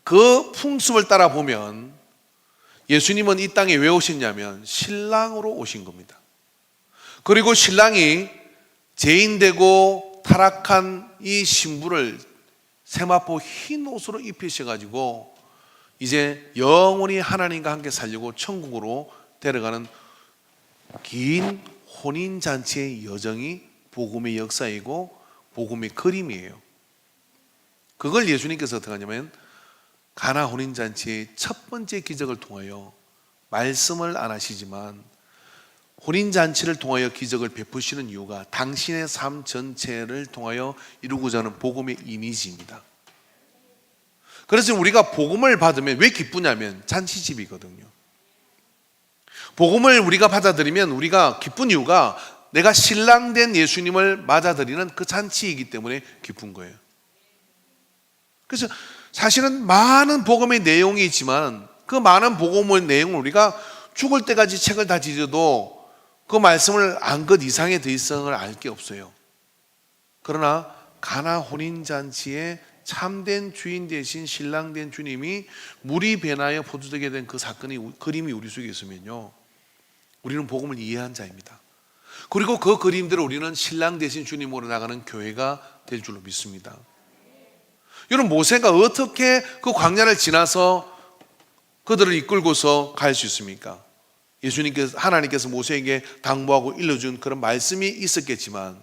그 풍습을 따라 보면 예수님은 이 땅에 왜 오셨냐면 신랑으로 오신 겁니다. 그리고 신랑이 죄인되고 타락한 이 신부를 세마포 흰 옷으로 입히셔가지고 이제 영원히 하나님과 함께 살려고 천국으로 데려가는 긴 혼인잔치의 여정이 복음의 역사이고 복음의 그림이에요. 그걸 예수님께서 어떻게 하냐면 가나 혼인잔치의 첫 번째 기적을 통하여 말씀을 안 하시지만 혼인잔치를 통하여 기적을 베푸시는 이유가 당신의 삶 전체를 통하여 이루고자 하는 복음의 이미지입니다. 그래서 우리가 복음을 받으면 왜 기쁘냐면 잔치집이거든요. 복음을 우리가 받아들이면 우리가 기쁜 이유가 내가 신랑 된 예수님을 맞아들이는 그 잔치이기 때문에 기쁜 거예요. 그래서 사실은 많은 복음의 내용이 있지만 그 많은 복음의 내용을 우리가 죽을 때까지 책을 다 뒤져도 그 말씀을 안 것 이상의 더 이상을 알 게 없어요. 그러나 가나 혼인잔치에 참된 주인 되신 신랑 된 주님이 물이 변하여 포도되게 된 그 사건이 그림이 우리 속에 있으면요, 우리는 복음을 이해한 자입니다. 그리고 그 그림대로 우리는 신랑 되신 주님으로 나가는 교회가 될 줄로 믿습니다. 여러분, 모세가 어떻게 그 광야를 지나서 그들을 이끌고서 갈 수 있습니까? 예수님께서, 하나님께서 모세에게 당부하고 일러준 그런 말씀이 있었겠지만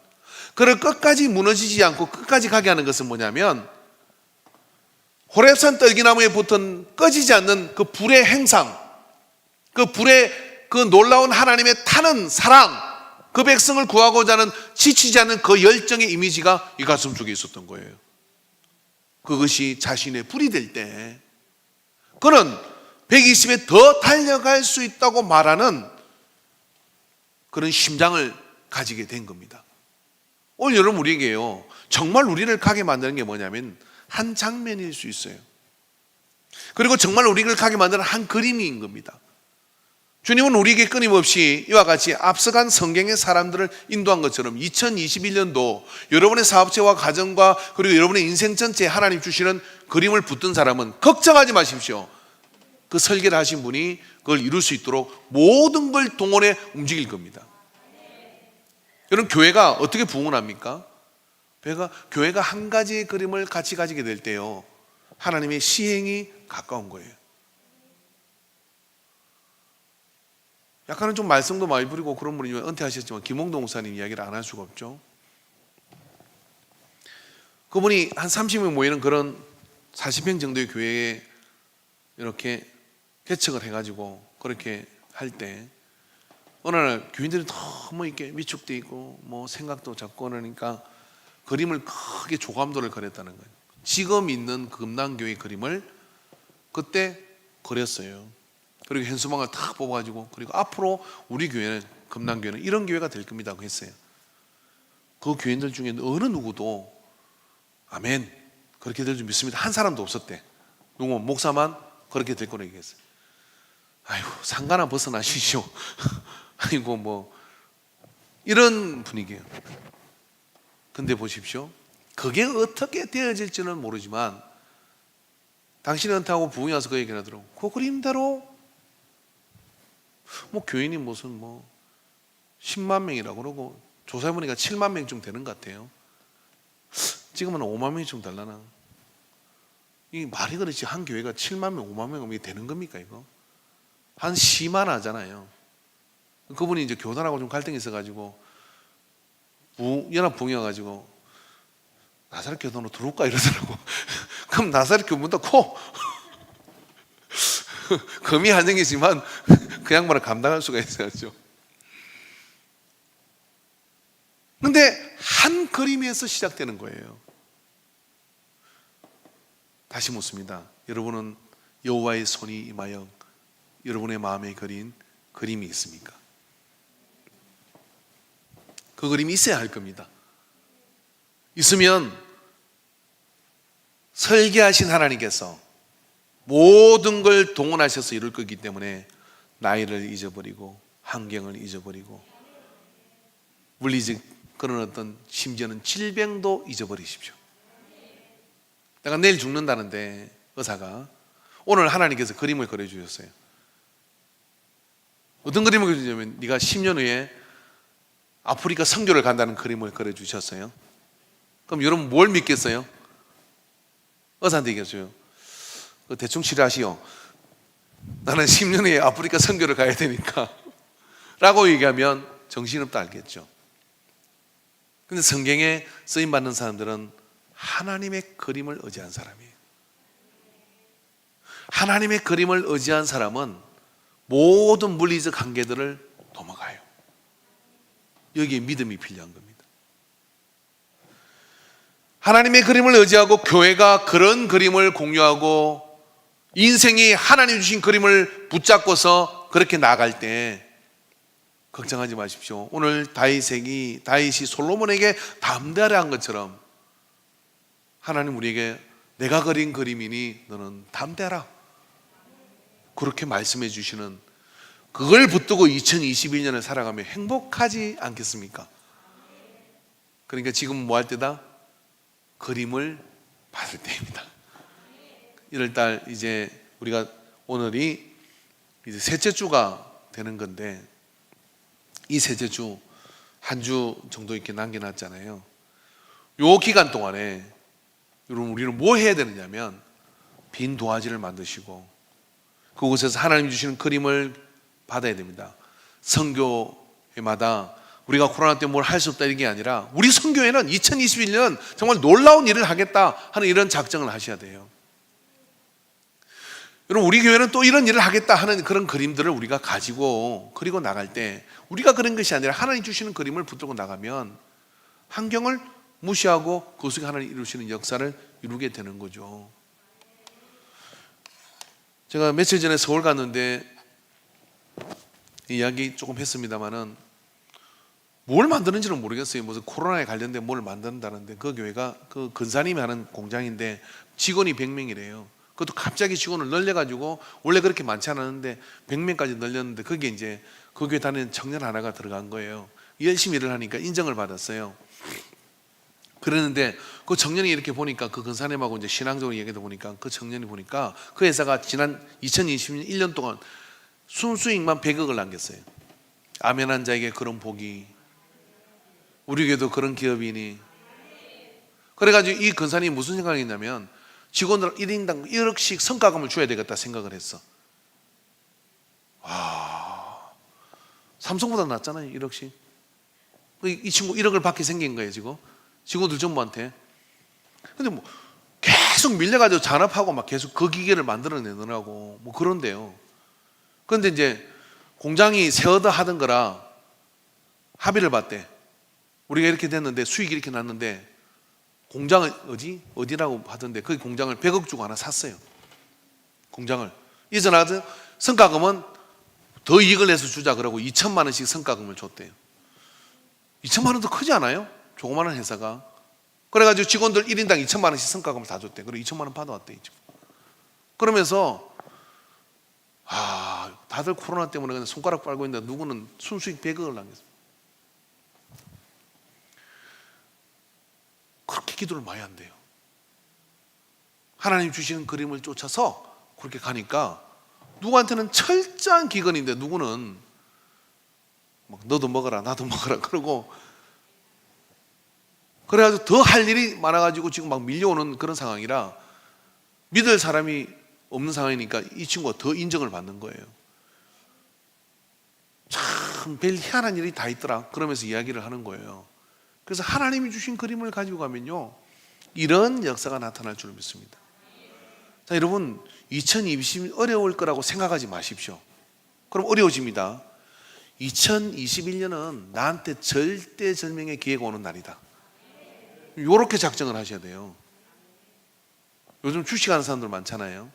그를 끝까지 무너지지 않고 끝까지 가게 하는 것은 뭐냐면 호렙산 떨기나무에 붙은 꺼지지 않는 그 불의 행상, 그 불의 그 놀라운 하나님의 타는 사랑, 그 백성을 구하고자 하는 지치지 않는 그 열정의 이미지가 이 가슴 속에 있었던 거예요. 그것이 자신의 불이 될 때 그는 120에 더 달려갈 수 있다고 말하는 그런 심장을 가지게 된 겁니다. 오늘 여러분, 우리에게요, 정말 우리를 가게 만드는 게 뭐냐면 한 장면일 수 있어요. 그리고 정말 우리를 가게 만드는 한 그림인 겁니다. 주님은 우리에게 끊임없이 이와 같이 앞서간 성경의 사람들을 인도한 것처럼 2021년도 여러분의 사업체와 가정과 그리고 여러분의 인생 전체에 하나님 주시는 그림을 붙든 사람은 걱정하지 마십시오. 그 설계를 하신 분이 그걸 이룰 수 있도록 모든 걸 동원해 움직일 겁니다. 여러분, 교회가 어떻게 부흥합니까? 교회가 한 가지의 그림을 같이 가지게 될 때요, 하나님의 시행이 가까운 거예요. 약간은 좀 말씀도 많이 부리고 그런 분이지만 은퇴하셨지만 김홍동 목사님 이야기를 안 할 수가 없죠. 그분이 한 30명 모이는 그런 40평 정도의 교회에 이렇게 개척을 해가지고 그렇게 할 때 어느 날 교인들이 너무 이렇게 위축돼 있고 뭐 생각도 잡고 그러니까 그림을 크게 조감도를 그렸다는 거예요. 지금 있는 금남교회 그림을 그때 그렸어요. 그리고 현수막을 탁 뽑아가지고 그리고 앞으로 우리 교회는, 금남교회는 이런 교회가 될 겁니다 고 했어요. 그 교인들 중에 어느 누구도 아멘 그렇게 될 줄 믿습니다 한 사람도 없었대. 누구 목사만 그렇게 될 거라고 얘기했어요. 아이고, 상관은 벗어나시죠. 아이고, 뭐 이런 분위기예요. 근데 보십시오, 그게 어떻게 되어질지는 모르지만 당신이 은퇴하고 부흥이 와서 그 얘기를 하더라고. 그 그림대로 뭐 교인이 무슨 뭐 10만 명이라고 그러고 조사해보니까 7만 명쯤 되는 것 같아요. 지금은 5만 명쯤 달라나. 이 말이 그렇지, 한 교회가 7만 명, 5만 명이 되는 겁니까 이거? 한 시만 하잖아요. 그분이 이제 교단하고 좀 갈등이 있어가지고 연합부흥이 와가지고 나사렛 교단으로 들어올까 이러더라고. 그럼 나사렛 교문 닫고 금이 한정이지만 그 양반을 감당할 수가 있어야죠. 근데 한 그림에서 시작되는 거예요. 다시 묻습니다. 여러분은 여호와의 손이 임하여 여러분의 마음에 그린 그림이 있습니까? 그 그림이 있어야 할 겁니다. 있으면 설계하신 하나님께서 모든 걸 동원하셔서 이룰 거기 때문에 나이를 잊어버리고 환경을 잊어버리고 물리적 그런 어떤 심지어는 질병도 잊어버리십시오. 내가 내일 죽는다는데 의사가 오늘 하나님께서 그림을 그려주셨어요. 어떤 그림을 그려주냐면 네가 10년 후에 아프리카 선교를 간다는 그림을 그려주셨어요. 그럼 여러분 뭘 믿겠어요? 의사한테 얘기했어요. 대충 치료하시오. 나는 10년 후에 아프리카 선교를 가야 되니까 라고 얘기하면 정신없다 알겠죠. 근데 성경에 쓰임받는 사람들은 하나님의 그림을 의지한 사람이에요. 하나님의 그림을 의지한 사람은 모든 물리적 한계들을 넘어가요. 여기에 믿음이 필요한 겁니다. 하나님의 그림을 의지하고 교회가 그런 그림을 공유하고 인생이 하나님 주신 그림을 붙잡고서 그렇게 나갈 때 걱정하지 마십시오. 오늘 다윗이 솔로몬에게 담대하라 한 것처럼 하나님 우리에게 내가 그린 그림이니 너는 담대하라 그렇게 말씀해 주시는, 그걸 붙들고 2021년을 살아가며 행복하지 않겠습니까? 그러니까 지금 뭐 할 때다? 그림을 받을 때입니다. 1월달 이제 우리가 오늘이 이제 셋째 주가 되는 건데, 이 셋째 주 한 주 정도 이렇게 남겨놨잖아요. 요 기간 동안에 여러분 우리는 뭐 해야 되느냐면 빈 도화지를 만드시고 그곳에서 하나님 주시는 그림을 받아야 됩니다. 선교회마다 우리가 코로나 때문에 뭘 할 수 없다 이게 아니라 우리 선교회는 2021년 정말 놀라운 일을 하겠다 하는 이런 작정을 하셔야 돼요. 여러분 우리 교회는 또 이런 일을 하겠다 하는 그런 그림들을 우리가 가지고 그리고 나갈 때 우리가 그런 것이 아니라 하나님 주시는 그림을 붙들고 나가면 환경을 무시하고 그 속에 하나님 이루시는 역사를 이루게 되는 거죠. 제가 며칠 전에 서울 갔는데 이야기 조금 했습니다마는 뭘 만드는지는 모르겠어요. 무슨 코로나에 관련된 뭘 만든다는데 그 교회가 그 근사님이 하는 공장인데 직원이 100명이래요. 그것도 갑자기 직원을 늘려가지고 원래 그렇게 많지 않았는데 100명까지 늘렸는데 거기에 이제 그 교회 다니는 청년 하나가 들어간 거예요. 열심히 일을 하니까 인정을 받았어요. 그랬는데 그 청년이 이렇게 보니까 그 근사님하고 이제 신앙적으로 얘기하다 보니까 그 청년이 보니까 그 회사가 지난 2020년 1년 동안 순수익만 100억을 남겼어요. 아멘한 자에게 그런 복이, 우리 교회도 그런 기업이니. 그래가지고 이 근사님이 무슨 생각이 있냐면 직원들 1인당 1억씩 성과금을 줘야 되겠다 생각을 했어. 와, 삼성보다 낫잖아요. 1억씩. 이 친구 1억을 받게 생긴 거예요 지금 직원들 전부한테. 근데 뭐 계속 밀려가지고 잔업하고 막 계속 그 기계를 만들어내느라고 뭐 그런데요. 그런데 이제 공장이 세어다 하던 거라 합의를 봤대. 우리가 이렇게 됐는데 수익이 이렇게 났는데 공장을 어디라고 하던데 그 공장을 100억 주고 하나 샀어요. 공장을 이전하던 성과금은 더 이익을 내서 주자 그러고 2천만 원씩 성과금을 줬대요. 2천만 원도 크지 않아요? 조그마한 회사가. 그래가지고 직원들 1인당 2천만 원씩 성과금을 다 줬대. 그리고 2천만 원 받아왔대. 그러면서 다들 코로나 때문에 그냥 손가락 빨고 있는데 누구는 순수익 100억을 남겼어요. 그렇게 기도를 많이 한대요. 하나님 주시는 그림을 쫓아서 그렇게 가니까 누구한테는 철저한 기근인데 누구는 막 너도 먹어라 나도 먹어라 그러고 그래가지고 더 할 일이 많아가지고 지금 막 밀려오는 그런 상황이라 믿을 사람이 없는 상황이니까 이 친구가 더 인정을 받는 거예요. 참 별 희한한 일이 다 있더라 그러면서 이야기를 하는 거예요. 그래서 하나님이 주신 그림을 가지고 가면요 이런 역사가 나타날 줄 믿습니다. 자 여러분 2020년 어려울 거라고 생각하지 마십시오. 그럼 어려워집니다. 2021년은 나한테 절대절명의 기회가 오는 날이다. 이렇게 작정을 하셔야 돼요. 요즘 주식하는 사람들 많잖아요.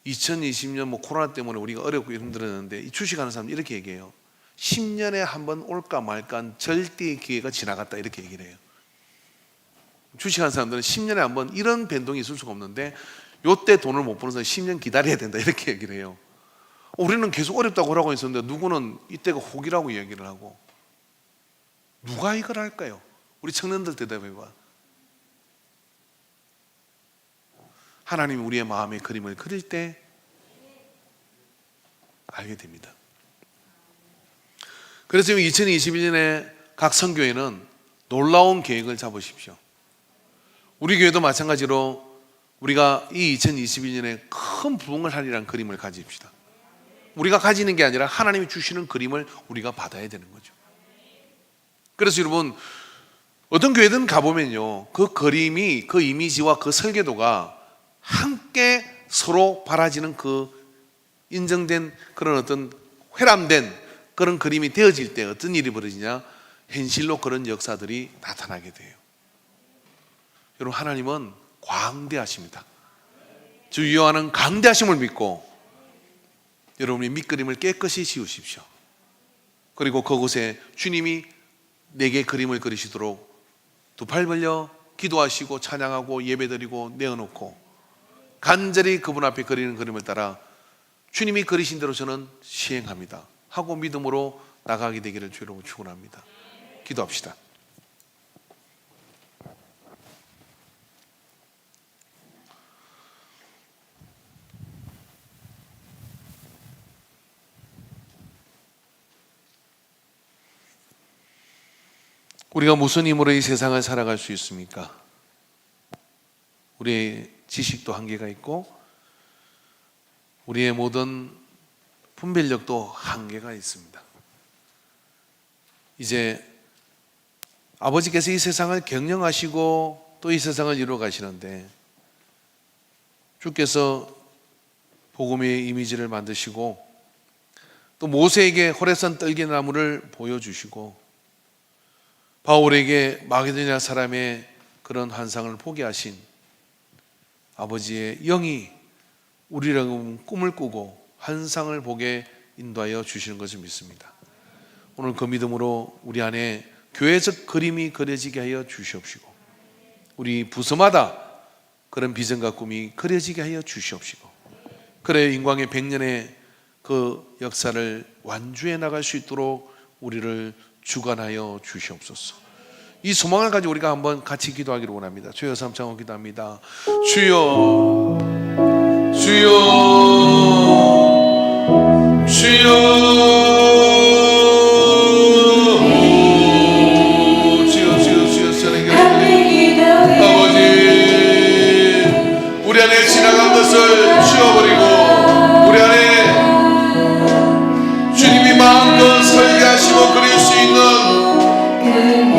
2020년 뭐 코로나 때문에 우리가 어렵고 힘들었는데 이 주식하는 사람 이렇게 얘기해요. 10년에 한 번 올까 말까 절대의 기회가 지나갔다 이렇게 얘기를 해요. 주식하는 사람들은 10년에 한 번 이런 변동이 있을 수가 없는데 요때 돈을 못 버는 사람은 10년 기다려야 된다 이렇게 얘기를 해요. 우리는 계속 어렵다고 하라고 했었는데 누구는 이때가 혹이라고 이야기를 하고, 누가 이걸 할까요? 우리 청년들 대답해봐. 하나님이 우리의 마음의 그림을 그릴 때 알게 됩니다. 그래서 2021년에 각 선교회는 놀라운 계획을 잡으십시오. 우리 교회도 마찬가지로 우리가 이 2021년에 큰 부흥을 하리라는 그림을 가집시다. 우리가 가지는 게 아니라 하나님이 주시는 그림을 우리가 받아야 되는 거죠. 그래서 여러분, 어떤 교회든 가보면요, 그 그림이, 그 이미지와 그 설계도가 함께 서로 바라지는 그 인정된 그런 어떤 회람된 그런 그림이 되어질 때 어떤 일이 벌어지냐? 현실로 그런 역사들이 나타나게 돼요. 여러분, 하나님은 광대하십니다. 주 여호와는 강대하심을 믿고 여러분이 밑그림을 깨끗이 지우십시오. 그리고 그곳에 주님이 내게 그림을 그리시도록 두 팔 벌려 기도하시고 찬양하고 예배드리고 내어놓고 간절히 그분 앞에 그리는 그림을 따라 주님이 그리신 대로 저는 시행합니다 하고 믿음으로 나가게 되기를 주로 축원합니다. 기도합시다. 우리가 무슨 힘으로 이 세상을 살아갈 수 있습니까? 우리의 지식도 한계가 있고 우리의 모든 분별력도 한계가 있습니다. 이제 아버지께서 이 세상을 경영하시고 또 이 세상을 이루어 가시는데, 주께서 복음의 이미지를 만드시고 또 모세에게 호레산 떨기나무를 보여주시고 바울에게 마게도냐 사람의 그런 환상을 보게 하신 아버지의 영이 우리라고 꿈을 꾸고 환상을 보게 인도하여 주시는 것을 믿습니다. 오늘 그 믿음으로 우리 안에 교회적 그림이 그려지게 하여 주시옵시고 우리 부서마다 그런 비전과 꿈이 그려지게 하여 주시옵시고 그래 인광의 100년의 그 역사를 완주해 나갈 수 있도록 우리를 주관하여 주시옵소서. 이 소망을 가지고 우리가 한번 같이 기도하기를 원합니다. 주여 삼창으로 기도합니다. 주여 주여 주여 우리 안에 지나간 것을 치워버리고 우리 안에 주님이 마음껏 설계하시고 그릴 수 있는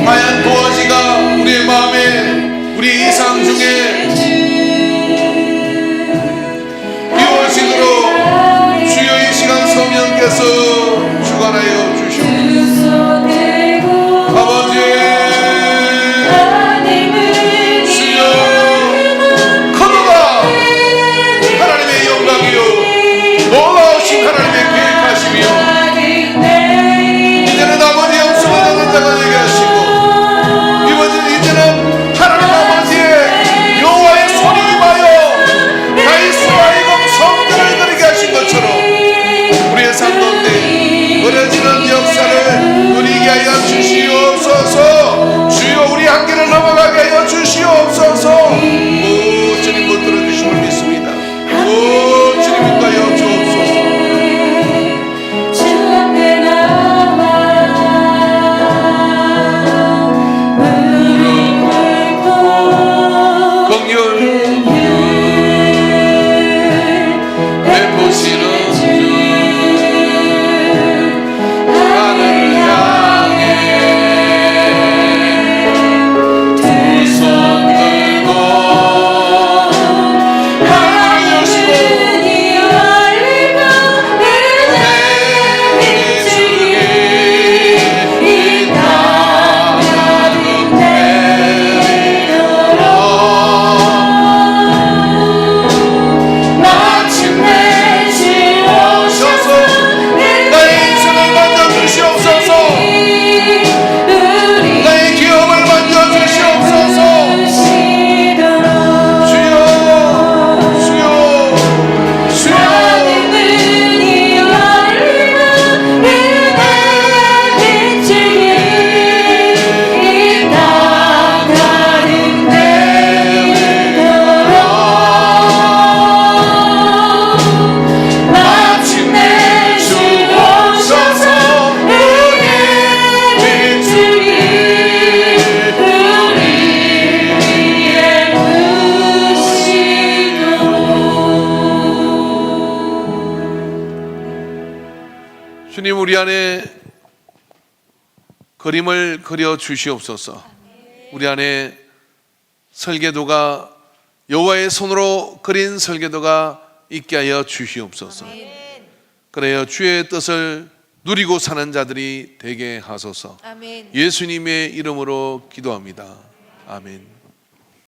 하얀 도화지가 우리의 마음에 우리 이상 중에 이루어지도록 주여 이 시간 성령께서 주관하여 주시옵소서. 아버지 주여 거듭아 하나님의 영광 주님, 우리 안에 그림을 그려 주시옵소서. 우리 안에 설계도가 여호와의 손으로 그린 설계도가 있게 하여 주시옵소서. 그래야 주의 뜻을 누리고 사는 자들이 되게 하소서. 예수님의 이름으로 기도합니다. 아멘.